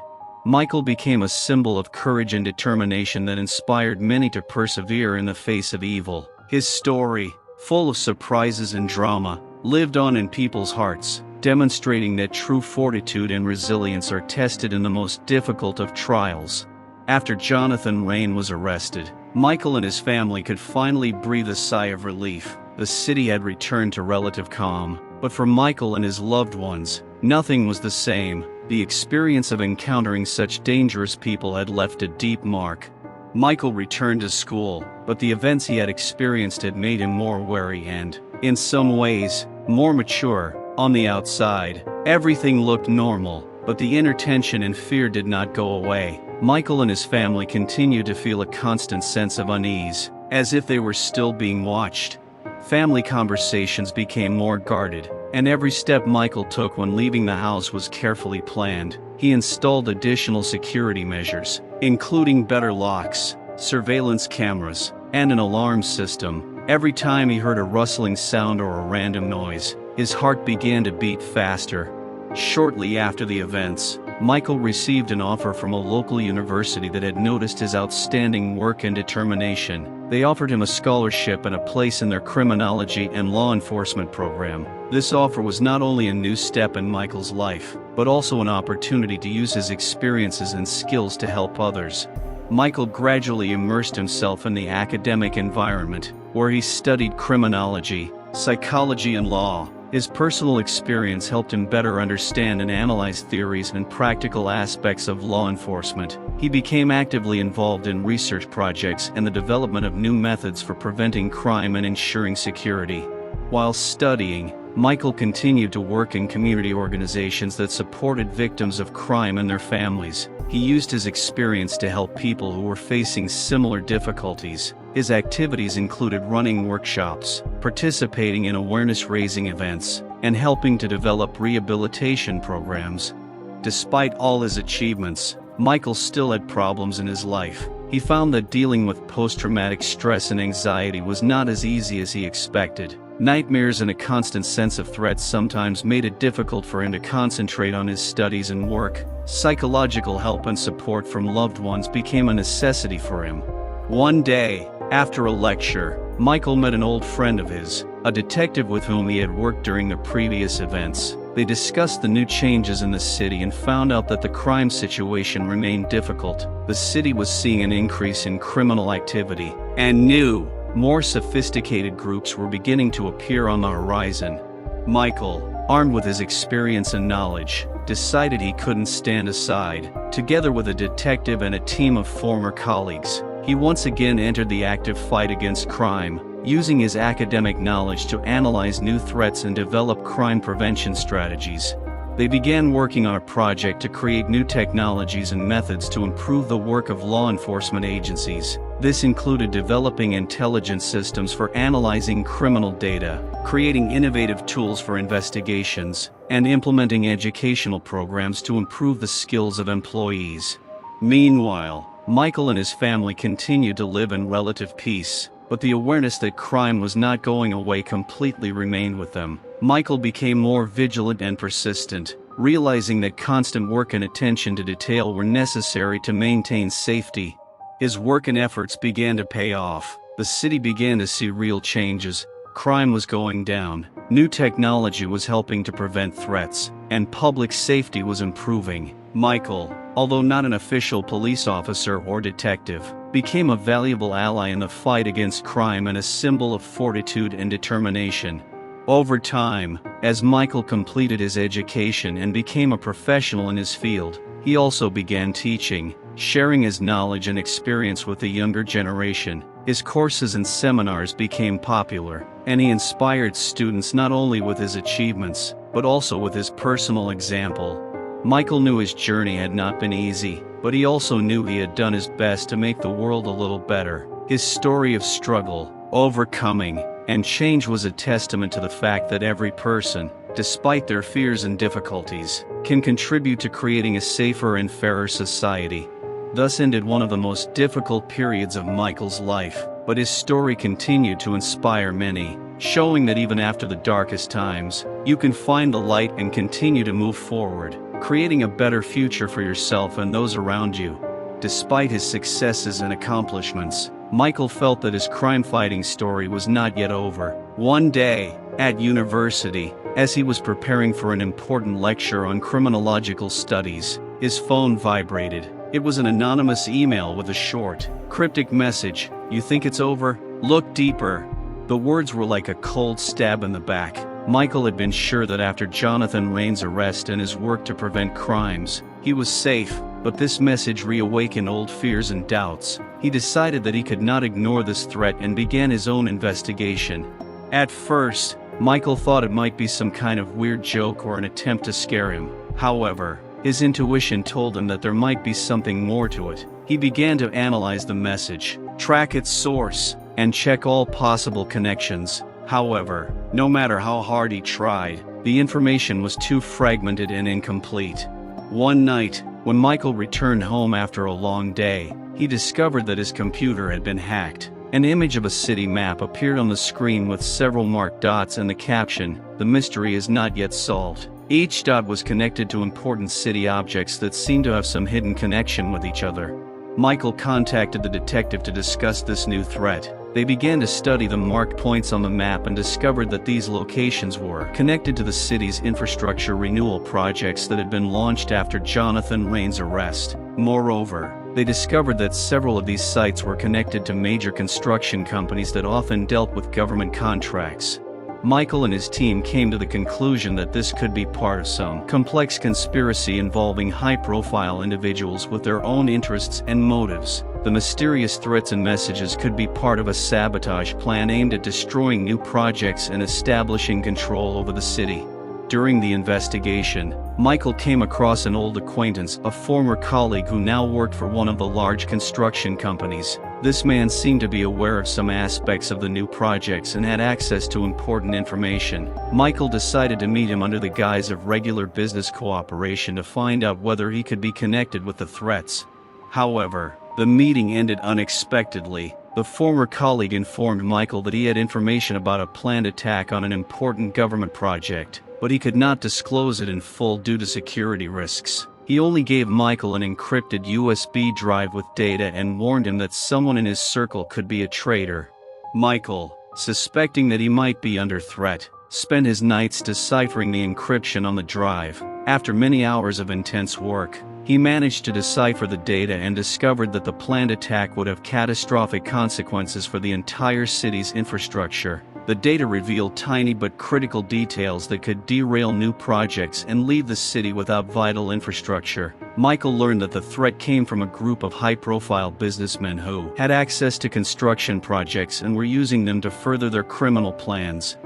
Michael became a symbol of courage and determination that inspired many to persevere in the face of evil. His story, full of surprises and drama, lived on in people's hearts, demonstrating that true fortitude and resilience are tested in the most difficult of trials. After Jonathan Rain was arrested, Michael and his family could finally breathe a sigh of relief. The city had returned to relative calm, but for Michael and his loved ones, nothing was the same. The experience of encountering such dangerous people had left a deep mark. Michael returned to school, but the events he had experienced had made him more wary and, in some ways, more mature. On the outside, everything looked normal, but the inner tension and fear did not go away. Michael and his family continued to feel a constant sense of unease, as if they were still being watched. Family conversations became more guarded, and every step Michael took when leaving the house was carefully planned. He installed additional security measures, including better locks, surveillance cameras, and an alarm system. Every time he heard a rustling sound or a random noise, his heart began to beat faster. Shortly after the events, Michael received an offer from a local university that had noticed his outstanding work and determination. They offered him a scholarship and a place in their criminology and law enforcement program. This offer was not only a new step in Michael's life, but also an opportunity to use his experiences and skills to help others. Michael gradually immersed himself in the academic environment, where he studied criminology, psychology, and law. His personal experience helped him better understand and analyze theories and practical aspects of law enforcement. He became actively involved in research projects and the development of new methods for preventing crime and ensuring security. While studying, Michael continued to work in community organizations that supported victims of crime and their families. He used his experience to help people who were facing similar difficulties. His activities included running workshops, participating in awareness-raising events, and helping to develop rehabilitation programs. Despite all his achievements, Michael still had problems in his life. He found that dealing with post-traumatic stress and anxiety was not as easy as he expected. Nightmares and a constant sense of threat sometimes made it difficult for him to concentrate on his studies and work. Psychological help and support from loved ones became a necessity for him. One day, after a lecture, Michael met an old friend of his, a detective with whom he had worked during the previous events. They discussed the new changes in the city and found out that the crime situation remained difficult. The city was seeing an increase in criminal activity, and new, more sophisticated groups were beginning to appear on the horizon. Michael, armed with his experience and knowledge, decided he couldn't stand aside. Together with a detective and a team of former colleagues, he once again entered the active fight against crime, using his academic knowledge to analyze new threats and develop crime prevention strategies. They began working on a project to create new technologies and methods to improve the work of law enforcement agencies. This included developing intelligence systems for analyzing criminal data, creating innovative tools for investigations, and implementing educational programs to improve the skills of employees. Meanwhile, Michael and his family continued to live in relative peace, but the awareness that crime was not going away completely remained with them. Michael became more vigilant and persistent, realizing that constant work and attention to detail were necessary to maintain safety. His work and efforts began to pay off. The city began to see real changes. Crime was going down, new technology was helping to prevent threats, and public safety was improving. Michael, although not an official police officer or detective, became a valuable ally in the fight against crime and a symbol of fortitude and determination. Over time, as Michael completed his education and became a professional in his field, he also began teaching, sharing his knowledge and experience with the younger generation. His courses and seminars became popular, and he inspired students not only with his achievements, but also with his personal example. Michael knew his journey had not been easy, but he also knew he had done his best to make the world a little better. His story of struggle, overcoming, and change was a testament to the fact that every person, despite their fears and difficulties, can contribute to creating a safer and fairer society. Thus ended one of the most difficult periods of Michael's life, but his story continued to inspire many, showing that even after the darkest times, you can find the light and continue to move forward, creating a better future for yourself and those around you. Despite his successes and accomplishments, Michael felt that his crime-fighting story was not yet over. One day, at university, as he was preparing for an important lecture on criminological studies, his phone vibrated. It was an anonymous email with a short, cryptic message. "You think it's over? Look deeper." The words were like a cold stab in the back. Michael had been sure that after Jonathan Rain's arrest and his work to prevent crimes, he was safe, but this message reawakened old fears and doubts. He decided that he could not ignore this threat and began his own investigation. At first, Michael thought it might be some kind of weird joke or an attempt to scare him. However, his intuition told him that there might be something more to it. He began to analyze the message, track its source, and check all possible connections. However, no matter how hard he tried, the information was too fragmented and incomplete. One night, When Michael returned home after a long day, he discovered that his computer had been hacked. An image of a city map appeared on the screen with several marked dots and the caption, "The mystery is not yet solved." Each dot was connected to important city objects that seemed to have some hidden connection with each other. Michael contacted the detective to discuss this new threat. They began to study the marked points on the map and discovered that these locations were connected to the city's infrastructure renewal projects that had been launched after Jonathan Rain's arrest. Moreover, they discovered that several of these sites were connected to major construction companies that often dealt with government contracts. Michael and his team came to the conclusion that this could be part of some complex conspiracy involving high-profile individuals with their own interests and motives. The mysterious threats and messages could be part of a sabotage plan aimed at destroying new projects and establishing control over the city. During the investigation, Michael came across an old acquaintance, a former colleague who now worked for one of the large construction companies. This man seemed to be aware of some aspects of the new projects and had access to important information. Michael decided to meet him under the guise of regular business cooperation to find out whether he could be connected with the threats. However, the meeting ended unexpectedly. The former colleague informed Michael that he had information about a planned attack on an important government project, but he could not disclose it in full due to security risks. He only gave Michael an encrypted USB drive with data and warned him that someone in his circle could be a traitor. Michael, suspecting that he might be under threat, spent his nights deciphering the encryption on the drive. After many hours of intense work, he managed to decipher the data and discovered that the planned attack would have catastrophic consequences for the entire city's infrastructure. The data revealed tiny but critical details that could derail new projects and leave the city without vital infrastructure. Michael learned that the threat came from a group of high-profile businessmen who had access to construction projects and were using them to further their criminal plans.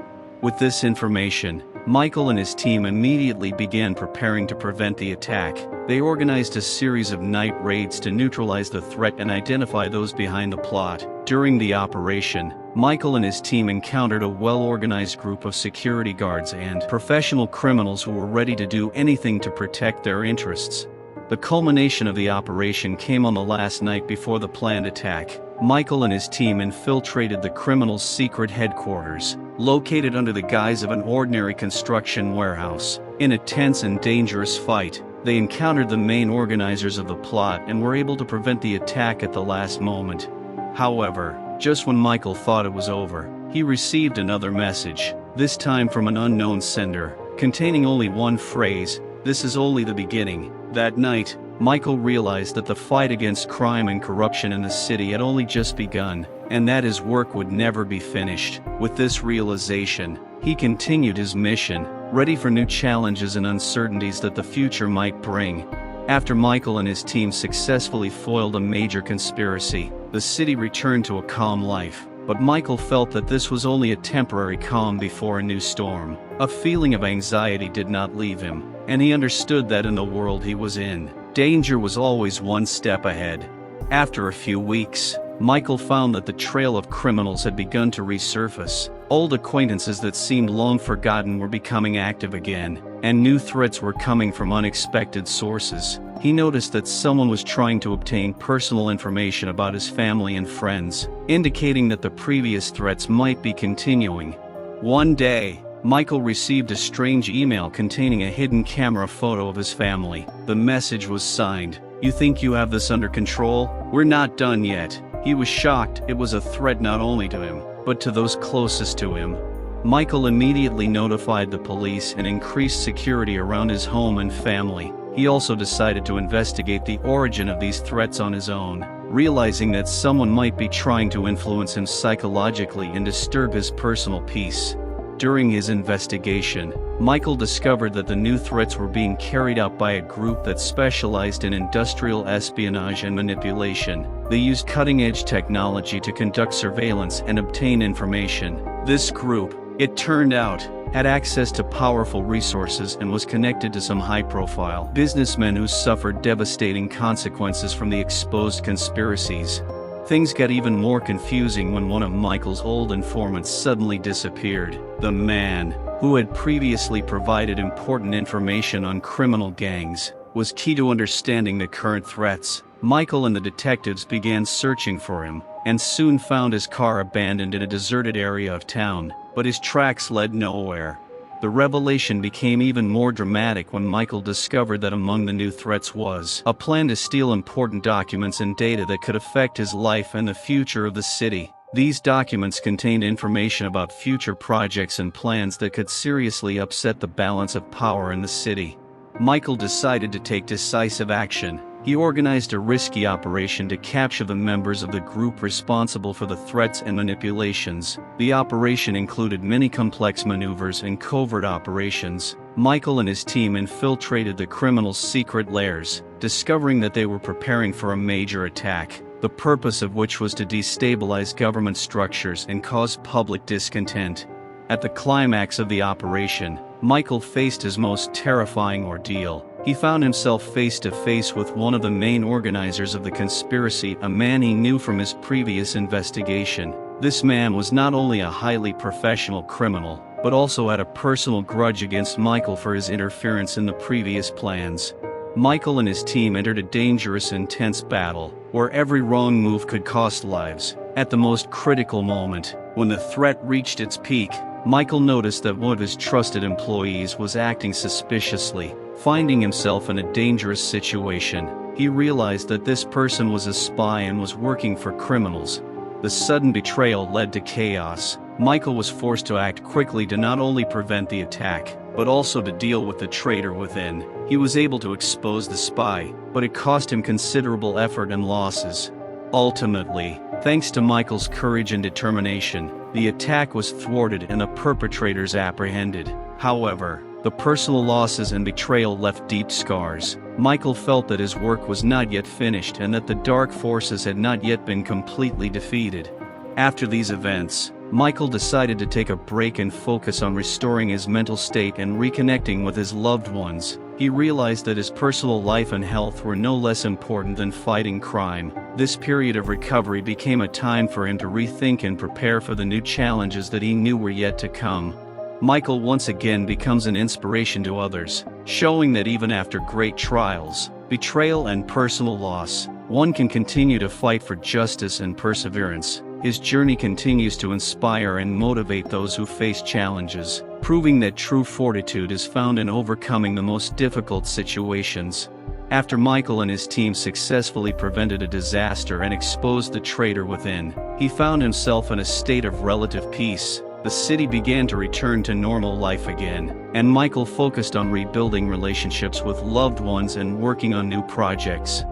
With this information, Michael and his team immediately began preparing to prevent the attack. They organized a series of night raids to neutralize the threat and identify those behind the plot. During the operation, Michael and his team encountered a well-organized group of security guards and professional criminals who were ready to do anything to protect their interests. The culmination of the operation came on the last night before the planned attack. Michael and his team infiltrated the criminals' secret headquarters, located under the guise of an ordinary construction warehouse. In a tense and dangerous fight, they encountered the main organizers of the plot and were able to prevent the attack at the last moment. However, just when Michael thought it was over, he received another message, this time from an unknown sender, containing only one phrase, "This is only the beginning." That night, Michael realized that the fight against crime and corruption in the city had only just begun, and that his work would never be finished. With this realization, he continued his mission, ready for new challenges and uncertainties that the future might bring. After Michael and his team successfully foiled a major conspiracy, the city returned to a calm life. But Michael felt that this was only a temporary calm before a new storm. A feeling of anxiety did not leave him, and he understood that in the world he was in, danger was always one step ahead. After a few weeks, Michael found that the trail of criminals had begun to resurface. Old acquaintances that seemed long forgotten were becoming active again, and new threats were coming from unexpected sources. He noticed that someone was trying to obtain personal information about his family and friends, indicating that the previous threats might be continuing. One day, Michael received a strange email containing a hidden camera photo of his family. The message was signed, "You think you have this under control? We're not done yet." He was shocked. It was a threat not only to him, but to those closest to him. Michael immediately notified the police and increased security around his home and family. He also decided to investigate the origin of these threats on his own, realizing that someone might be trying to influence him psychologically and disturb his personal peace. During his investigation, Michael discovered that the new threats were being carried out by a group that specialized in industrial espionage and manipulation. They used cutting-edge technology to conduct surveillance and obtain information. This group, it turned out, had access to powerful resources and was connected to some high-profile businessmen who suffered devastating consequences from the exposed conspiracies. Things got even more confusing when one of Michael's old informants suddenly disappeared. The man, who had previously provided important information on criminal gangs, was key to understanding the current threats. Michael and the detectives began searching for him, and soon found his car abandoned in a deserted area of town, but his tracks led nowhere. The revelation became even more dramatic when Michael discovered that among the new threats was a plan to steal important documents and data that could affect his life and the future of the city. These documents contained information about future projects and plans that could seriously upset the balance of power in the city. Michael decided to take decisive action. He organized a risky operation to capture the members of the group responsible for the threats and manipulations. The operation included many complex maneuvers and covert operations. Michael and his team infiltrated the criminals' secret lairs, discovering that they were preparing for a major attack, the purpose of which was to destabilize government structures and cause public discontent. At the climax of the operation, Michael faced his most terrifying ordeal. He found himself face to face with one of the main organizers of the conspiracy, a man he knew from his previous investigation. This man was not only a highly professional criminal, but also had a personal grudge against Michael for his interference in the previous plans. Michael and his team entered a dangerous, intense battle, where every wrong move could cost lives. At the most critical moment, when the threat reached its peak, Michael noticed that one of his trusted employees was acting suspiciously. Finding himself in a dangerous situation, he realized that this person was a spy and was working for criminals. The sudden betrayal led to chaos. Michael was forced to act quickly to not only prevent the attack, but also to deal with the traitor within. He was able to expose the spy, but it cost him considerable effort and losses. Ultimately, thanks to Michael's courage and determination, the attack was thwarted and the perpetrators apprehended. However, the personal losses and betrayal left deep scars. Michael felt that his work was not yet finished and that the dark forces had not yet been completely defeated. After these events, Michael decided to take a break and focus on restoring his mental state and reconnecting with his loved ones. He realized that his personal life and health were no less important than fighting crime. This period of recovery became a time for him to rethink and prepare for the new challenges that he knew were yet to come. Michael once again becomes an inspiration to others, showing that even after great trials, betrayal and personal loss, one can continue to fight for justice and perseverance. His journey continues to inspire and motivate those who face challenges, proving that true fortitude is found in overcoming the most difficult situations. After Michael and his team successfully prevented a disaster and exposed the traitor within, he found himself in a state of relative peace. The city began to return to normal life again, and Michael focused on rebuilding relationships with loved ones and working on new projects.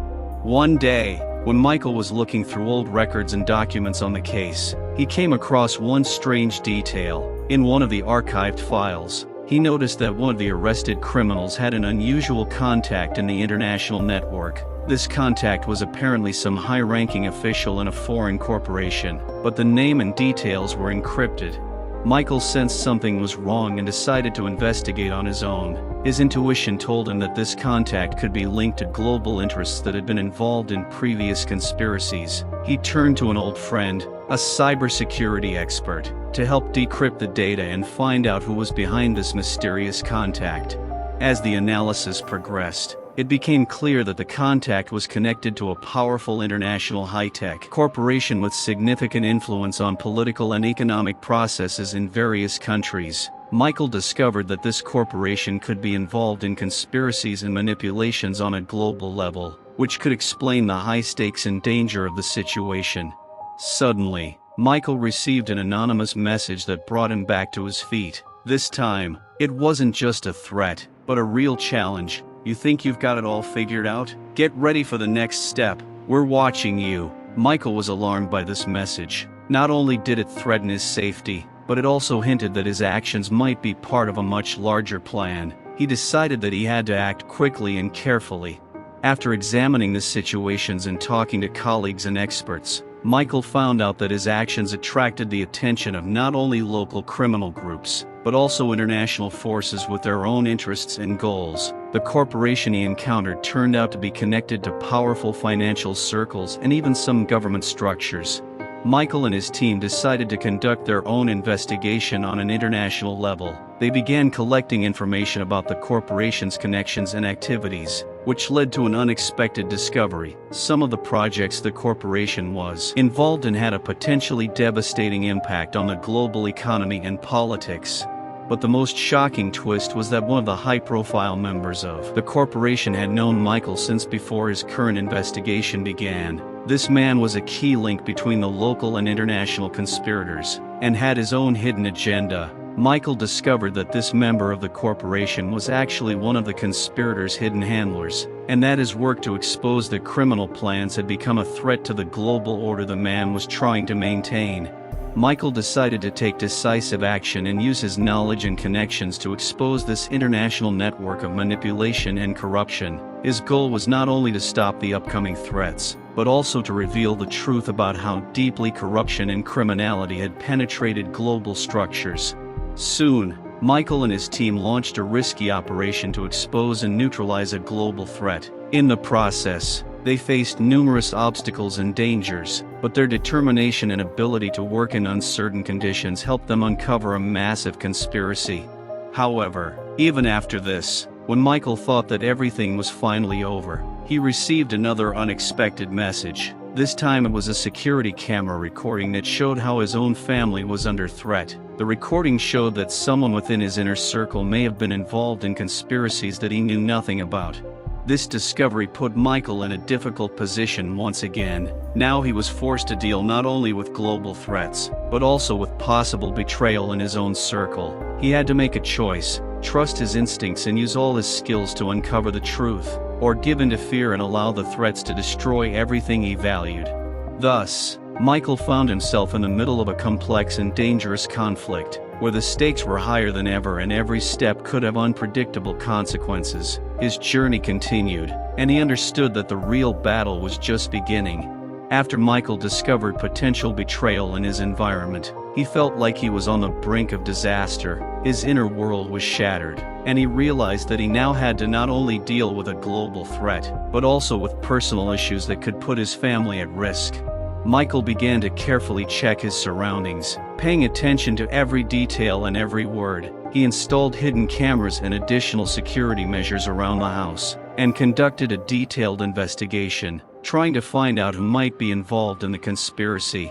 One day, when Michael was looking through old records and documents on the case, he came across one strange detail. In one of the archived files, he noticed that one of the arrested criminals had an unusual contact in the international network. This contact was apparently some high-ranking official in a foreign corporation, but the name and details were encrypted. Michael sensed something was wrong and decided to investigate on his own. His intuition told him that this contact could be linked to global interests that had been involved in previous conspiracies. He turned to an old friend, a cybersecurity expert, to help decrypt the data and find out who was behind this mysterious contact. As the analysis progressed, it became clear that the contact was connected to a powerful international high-tech corporation with significant influence on political and economic processes in various countries. Michael discovered that this corporation could be involved in conspiracies and manipulations on a global level, which could explain the high stakes and danger of the situation. Suddenly, Michael received an anonymous message that brought him back to his feet. This time, it wasn't just a threat, but a real challenge. You think you've got it all figured out? Get ready for the next step. We're watching you. Michael was alarmed by this message. Not only did it threaten his safety, but it also hinted that his actions might be part of a much larger plan. He decided that he had to act quickly and carefully. After examining the situations and talking to colleagues and experts, Michael found out that his actions attracted the attention of not only local criminal groups, but also international forces with their own interests and goals. The corporation he encountered turned out to be connected to powerful financial circles and even some government structures. Michael and his team decided to conduct their own investigation on an international level. They began collecting information about the corporation's connections and activities. which led to an unexpected discovery. Some of the projects the corporation was involved in had a potentially devastating impact on the global economy and politics. But the most shocking twist was that one of the high-profile members of the corporation had known Michael since before his current investigation began. This man was a key link between the local and international conspirators, and had his own hidden agenda. Michael discovered that this member of the corporation was actually one of the conspirators' hidden handlers, and that his work to expose the criminal plans had become a threat to the global order the man was trying to maintain. Michael decided to take decisive action and use his knowledge and connections to expose this international network of manipulation and corruption. His goal was not only to stop the upcoming threats, but also to reveal the truth about how deeply corruption and criminality had penetrated global structures. Soon, Michael and his team launched a risky operation to expose and neutralize a global threat. In the process, they faced numerous obstacles and dangers, but their determination and ability to work in uncertain conditions helped them uncover a massive conspiracy. However, even after this, when Michael thought that everything was finally over, he received another unexpected message. This time it was a security camera recording that showed how his own family was under threat. The recording showed that someone within his inner circle may have been involved in conspiracies that he knew nothing about. This discovery put Michael in a difficult position once again. Now he was forced to deal not only with global threats, but also with possible betrayal in his own circle. He had to make a choice: trust his instincts and use all his skills to uncover the truth, or give in to fear and allow the threats to destroy everything he valued. Thus, Michael found himself in the middle of a complex and dangerous conflict, where the stakes were higher than ever and every step could have unpredictable consequences. His journey continued, and he understood that the real battle was just beginning. After Michael discovered potential betrayal in his environment, he felt like he was on the brink of disaster. His inner world was shattered, and he realized that he now had to not only deal with a global threat, but also with personal issues that could put his family at risk. Michael began to carefully check his surroundings, paying attention to every detail and every word. He installed hidden cameras and additional security measures around the house, and conducted a detailed investigation, trying to find out who might be involved in the conspiracy.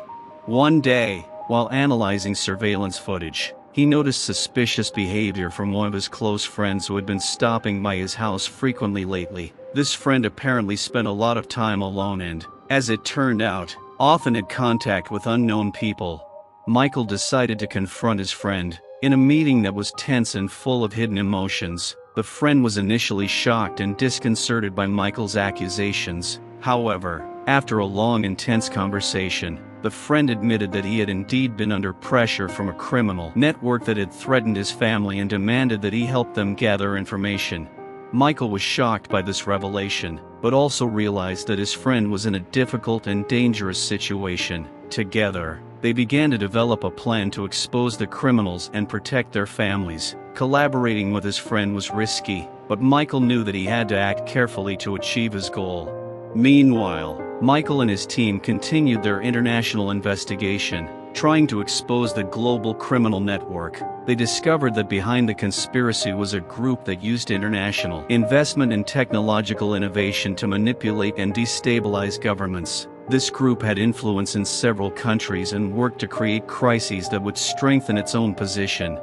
One day, while analyzing surveillance footage, he noticed suspicious behavior from one of his close friends who had been stopping by his house frequently lately. This friend apparently spent a lot of time alone and, as it turned out, often had contact with unknown people. Michael decided to confront his friend. In a meeting that was tense and full of hidden emotions, the friend was initially shocked and disconcerted by Michael's accusations. However, after a long, intense conversation, the friend admitted that he had indeed been under pressure from a criminal network that had threatened his family and demanded that he help them gather information. Michael was shocked by this revelation, but also realized that his friend was in a difficult and dangerous situation. Together, they began to develop a plan to expose the criminals and protect their families. Collaborating with his friend was risky, but Michael knew that he had to act carefully to achieve his goal. Meanwhile, Michael and his team continued their international investigation, trying to expose the global criminal network. They discovered that behind the conspiracy was a group that used international investment and technological innovation to manipulate and destabilize governments. This group had influence in several countries and worked to create crises that would strengthen its own position.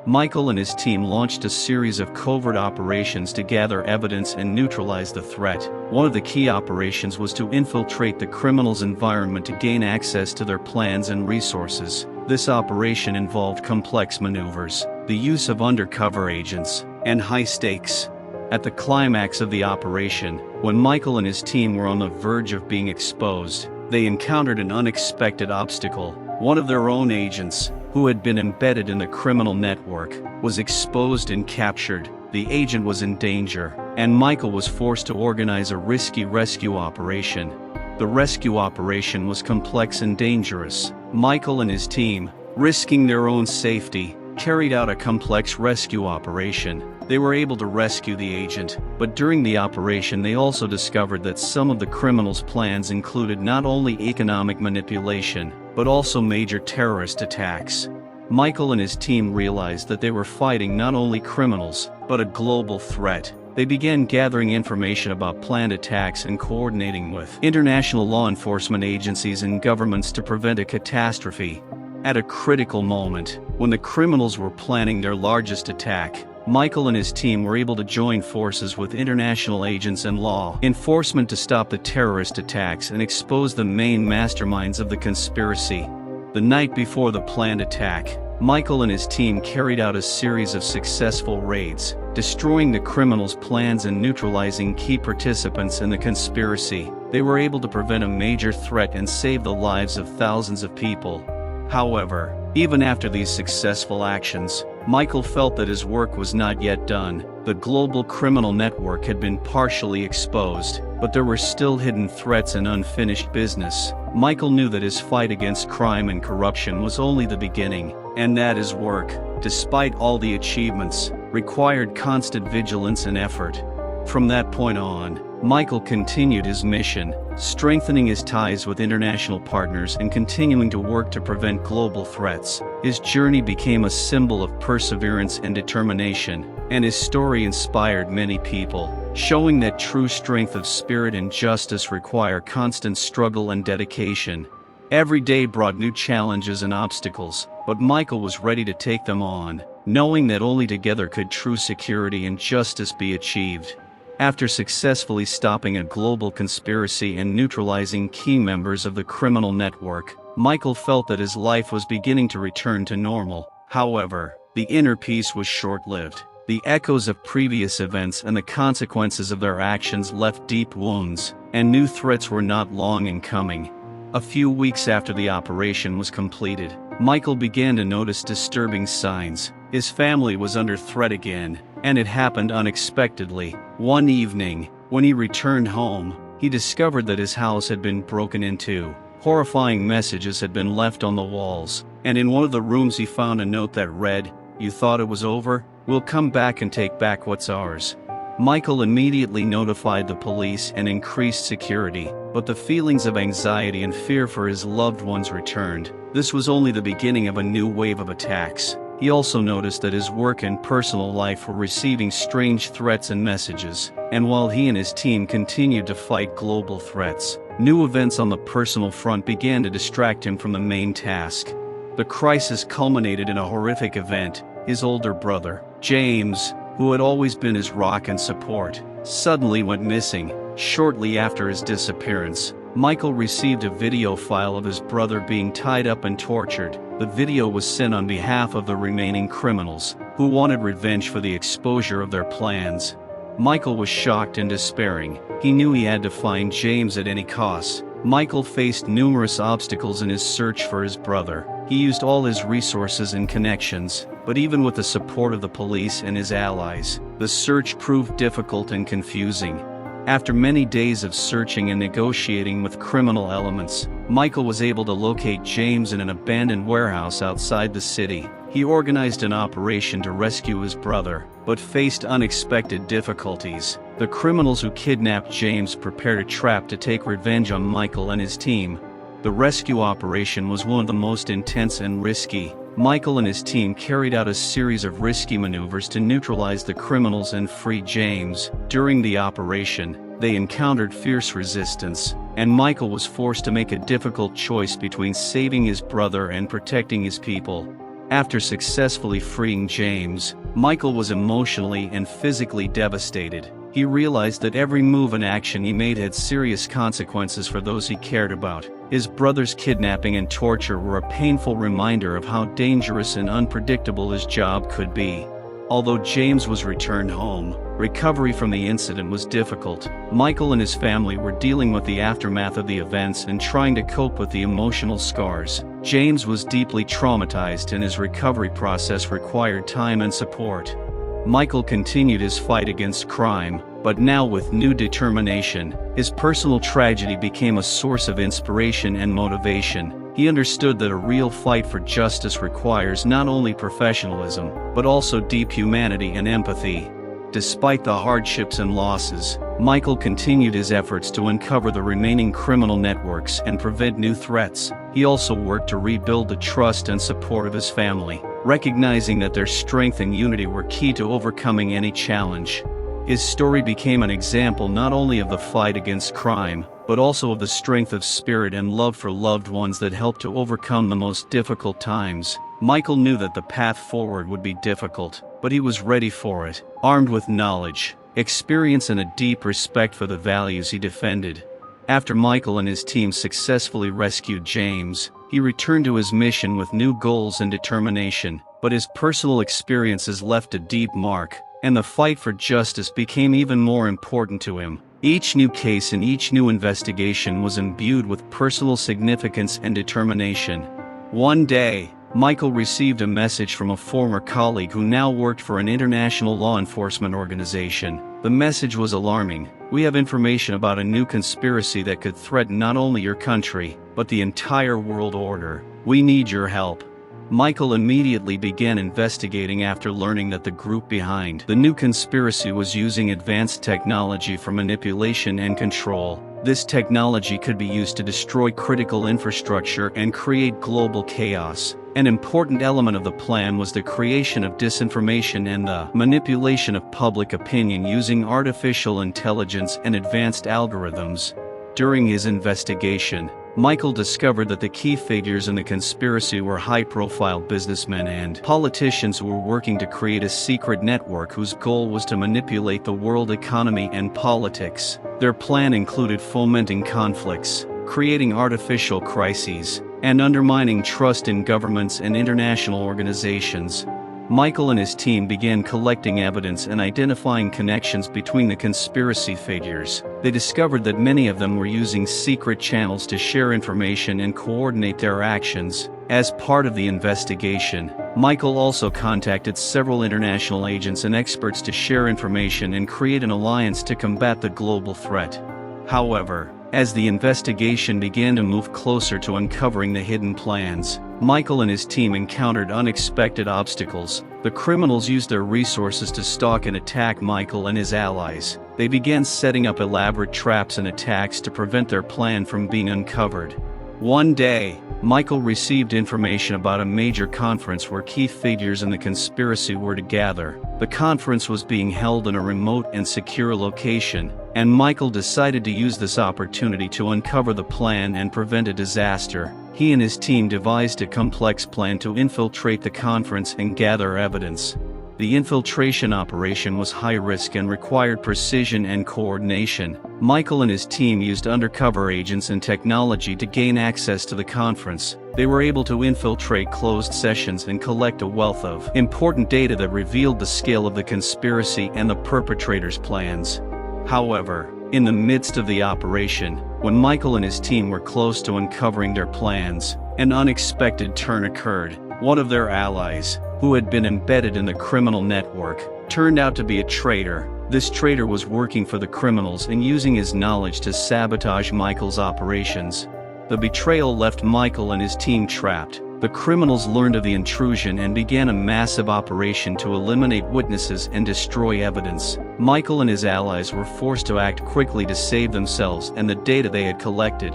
Michael and his team launched a series of covert operations to gather evidence and neutralize the threat. One of the key operations was to infiltrate the criminals' environment to gain access to their plans and resources. This operation involved complex maneuvers, the use of undercover agents, and high stakes. At the climax of the operation, when Michael and his team were on the verge of being exposed, they encountered an unexpected obstacle. One of their own agents, who had been embedded in the criminal network, was exposed and captured. The agent was in danger, and Michael was forced to organize a risky rescue operation. The rescue operation was complex and dangerous. Michael and his team, risking their own safety, carried out a complex rescue operation. They were able to rescue the agent, but during the operation they also discovered that some of the criminals' plans included not only economic manipulation, but also major terrorist attacks. Michael and his team realized that they were fighting not only criminals, but a global threat. They began gathering information about planned attacks and coordinating with international law enforcement agencies and governments to prevent a catastrophe. At a critical moment, when the criminals were planning their largest attack, Michael and his team were able to join forces with international agents and law enforcement to stop the terrorist attacks and expose the main masterminds of the conspiracy. The night before the planned attack, Michael and his team carried out a series of successful raids, destroying the criminals' plans and neutralizing key participants in the conspiracy. They were able to prevent a major threat and save the lives of thousands of people. However, even after these successful actions, Michael felt that his work was not yet done. The global criminal network had been partially exposed, but there were still hidden threats and unfinished business. Michael knew that his fight against crime and corruption was only the beginning, and that his work, despite all the achievements, required constant vigilance and effort. From that point on, Michael continued his mission, strengthening his ties with international partners and continuing to work to prevent global threats. His journey became a symbol of perseverance and determination, and his story inspired many people, showing that true strength of spirit and justice require constant struggle and dedication. Every day brought new challenges and obstacles, but Michael was ready to take them on, knowing that only together could true security and justice be achieved. After successfully stopping a global conspiracy and neutralizing key members of the criminal network, Michael felt that his life was beginning to return to normal. However, the inner peace was short-lived. The echoes of previous events and the consequences of their actions left deep wounds, and new threats were not long in coming. A few weeks after the operation was completed, Michael began to notice disturbing signs. His family was under threat again, and it happened unexpectedly. One evening, when he returned home, he discovered that his house had been broken into. Horrifying messages had been left on the walls, and in one of the rooms he found a note that read, "You thought it was over? We'll come back and take back what's ours." Michael immediately notified the police and increased security, but the feelings of anxiety and fear for his loved ones returned. This was only the beginning of a new wave of attacks. He also noticed that his work and personal life were receiving strange threats and messages, and while he and his team continued to fight global threats, new events on the personal front began to distract him from the main task. The crisis culminated in a horrific event. His older brother, James, who had always been his rock and support, suddenly went missing. Shortly after his disappearance, Michael received a video file of his brother being tied up and tortured. The video was sent on behalf of the remaining criminals, who wanted revenge for the exposure of their plans. Michael was shocked and despairing. He knew he had to find James at any cost. Michael faced numerous obstacles in his search for his brother. He used all his resources and connections, but even with the support of the police and his allies, the search proved difficult and confusing. After many days of searching and negotiating with criminal elements, Michael was able to locate James in an abandoned warehouse outside the city. He organized an operation to rescue his brother, but faced unexpected difficulties. The criminals who kidnapped James prepared a trap to take revenge on Michael and his team. The rescue operation was one of the most intense and risky. Michael and his team carried out a series of risky maneuvers to neutralize the criminals and free James. During the operation, they encountered fierce resistance, and Michael was forced to make a difficult choice between saving his brother and protecting his people. After successfully freeing James, Michael was emotionally and physically devastated. He realized that every move and action he made had serious consequences for those he cared about. His brother's kidnapping and torture were a painful reminder of how dangerous and unpredictable his job could be. Although James was returned home, recovery from the incident was difficult. Michael and his family were dealing with the aftermath of the events and trying to cope with the emotional scars. James was deeply traumatized and his recovery process required time and support. Michael continued his fight against crime, but now with new determination. His personal tragedy became a source of inspiration and motivation. He understood that a real fight for justice requires not only professionalism, but also deep humanity and empathy. Despite the hardships and losses, Michael continued his efforts to uncover the remaining criminal networks and prevent new threats. He also worked to rebuild the trust and support of his family, recognizing that their strength and unity were key to overcoming any challenge. His story became an example not only of the fight against crime, but also of the strength of spirit and love for loved ones that helped to overcome the most difficult times. Michael knew that the path forward would be difficult, but he was ready for it, armed with knowledge, experience and a deep respect for the values he defended. After Michael and his team successfully rescued James, he returned to his mission with new goals and determination, but his personal experiences left a deep mark, and the fight for justice became even more important to him. Each new case and each new investigation was imbued with personal significance and determination. One day, Michael received a message from a former colleague who now worked for an international law enforcement organization. The message was alarming. "We have information about a new conspiracy that could threaten not only your country, but the entire world order. We need your help." Michael immediately began investigating after learning that the group behind the new conspiracy was using advanced technology for manipulation and control. This technology could be used to destroy critical infrastructure and create global chaos. An important element of the plan was the creation of disinformation and the manipulation of public opinion using artificial intelligence and advanced algorithms. During his investigation, Michael discovered that the key figures in the conspiracy were high-profile businessmen and politicians who were working to create a secret network whose goal was to manipulate the world economy and politics. Their plan included fomenting conflicts, creating artificial crises, and undermining trust in governments and international organizations. Michael and his team began collecting evidence and identifying connections between the conspiracy figures. They discovered that many of them were using secret channels to share information and coordinate their actions. As part of the investigation, Michael also contacted several international agents and experts to share information and create an alliance to combat the global threat. However, as the investigation began to move closer to uncovering the hidden plans, Michael and his team encountered unexpected obstacles. The criminals used their resources to stalk and attack Michael and his allies. They began setting up elaborate traps and attacks to prevent their plan from being uncovered. One day, Michael received information about a major conference where key figures in the conspiracy were to gather. The conference was being held in a remote and secure location, and Michael decided to use this opportunity to uncover the plan and prevent a disaster. He and his team devised a complex plan to infiltrate the conference and gather evidence. The infiltration operation was high risk and required precision and coordination. Michael and his team used undercover agents and technology to gain access to the conference. They were able to infiltrate closed sessions and collect a wealth of important data that revealed the scale of the conspiracy and the perpetrators' plans. However, in the midst of the operation, when Michael and his team were close to uncovering their plans, an unexpected turn occurred. One of their allies, who had been embedded in the criminal network, turned out to be a traitor. This traitor was working for the criminals and using his knowledge to sabotage Michael's operations. The betrayal left Michael and his team trapped. The criminals learned of the intrusion and began a massive operation to eliminate witnesses and destroy evidence. Michael and his allies were forced to act quickly to save themselves and the data they had collected.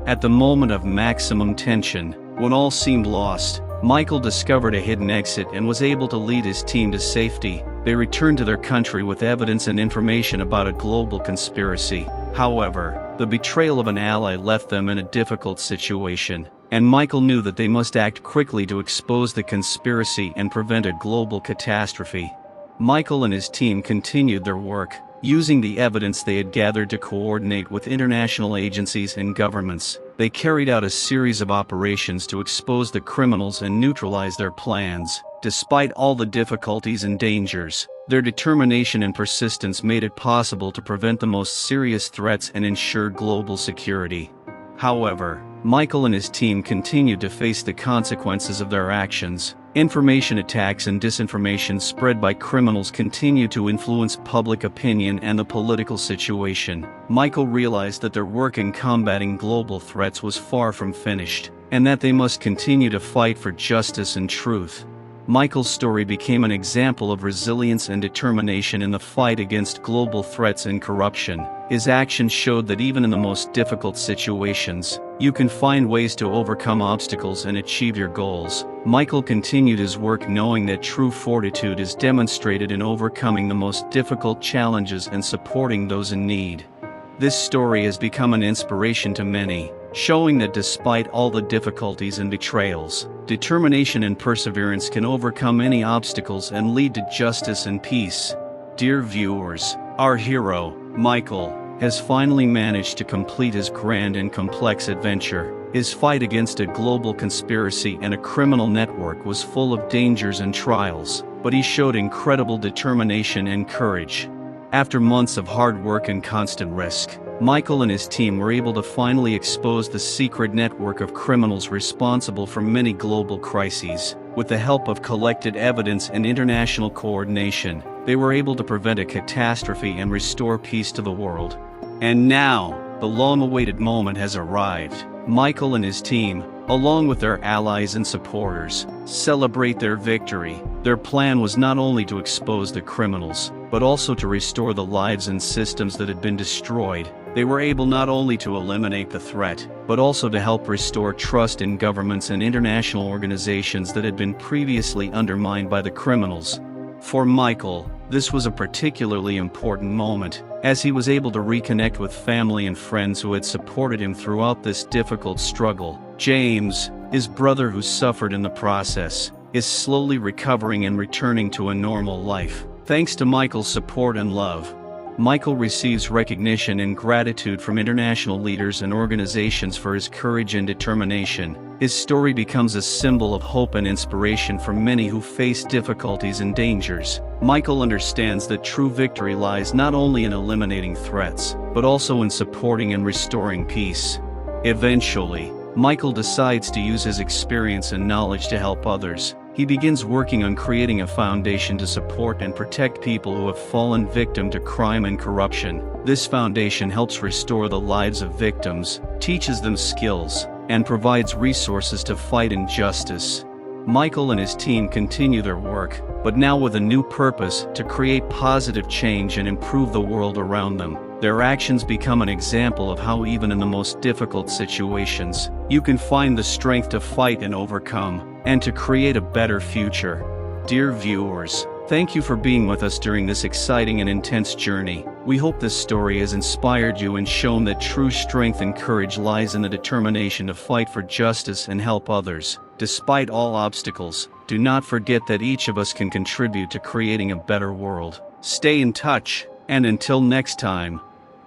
At the moment of maximum tension, when all seemed lost, Michael discovered a hidden exit and was able to lead his team to safety. They returned to their country with evidence and information about a global conspiracy. However, the betrayal of an ally left them in a difficult situation, and Michael knew that they must act quickly to expose the conspiracy and prevent a global catastrophe. Michael and his team continued their work, using the evidence they had gathered to coordinate with international agencies and governments. They carried out a series of operations to expose the criminals and neutralize their plans. Despite all the difficulties and dangers, their determination and persistence made it possible to prevent the most serious threats and ensure global security. However, Michael and his team continued to face the consequences of their actions. Information attacks and disinformation spread by criminals continued to influence public opinion and the political situation. Michael realized that their work in combating global threats was far from finished, and that they must continue to fight for justice and truth. Michael's story became an example of resilience and determination in the fight against global threats and corruption. His actions showed that even in the most difficult situations, you can find ways to overcome obstacles and achieve your goals. Michael continued his work knowing that true fortitude is demonstrated in overcoming the most difficult challenges and supporting those in need. This story has become an inspiration to many, showing that despite all the difficulties and betrayals, determination and perseverance can overcome any obstacles and lead to justice and peace. Dear viewers, our hero, Michael, has finally managed to complete his grand and complex adventure. His fight against a global conspiracy and a criminal network was full of dangers and trials, but he showed incredible determination and courage. After months of hard work and constant risk, Michael and his team were able to finally expose the secret network of criminals responsible for many global crises. With the help of collected evidence and international coordination, they were able to prevent a catastrophe and restore peace to the world. And now, the long-awaited moment has arrived. Michael and his team, along with their allies and supporters, celebrate their victory. Their plan was not only to expose the criminals, but also to restore the lives and systems that had been destroyed. They were able not only to eliminate the threat, but also to help restore trust in governments and international organizations that had been previously undermined by the criminals. For Michael, this was a particularly important moment, as he was able to reconnect with family and friends who had supported him throughout this difficult struggle. James, his brother who suffered in the process, is slowly recovering and returning to a normal life. Thanks to Michael's support and love, Michael receives recognition and gratitude from international leaders and organizations for his courage and determination. His story becomes a symbol of hope and inspiration for many who face difficulties and dangers. Michael understands that true victory lies not only in eliminating threats, but also in supporting and restoring peace. Eventually, Michael decides to use his experience and knowledge to help others. He begins working on creating a foundation to support and protect people who have fallen victim to crime and corruption. This foundation helps restore the lives of victims, teaches them skills, and provides resources to fight injustice. Michael and his team continue their work, but now with a new purpose: to create positive change and improve the world around them. Their actions become an example of how even in the most difficult situations, you can find the strength to fight and overcome, and to create a better future. Dear viewers, thank you for being with us during this exciting and intense journey. We hope this story has inspired you and shown that true strength and courage lies in the determination to fight for justice and help others. Despite all obstacles, do not forget that each of us can contribute to creating a better world. Stay in touch, and until next time,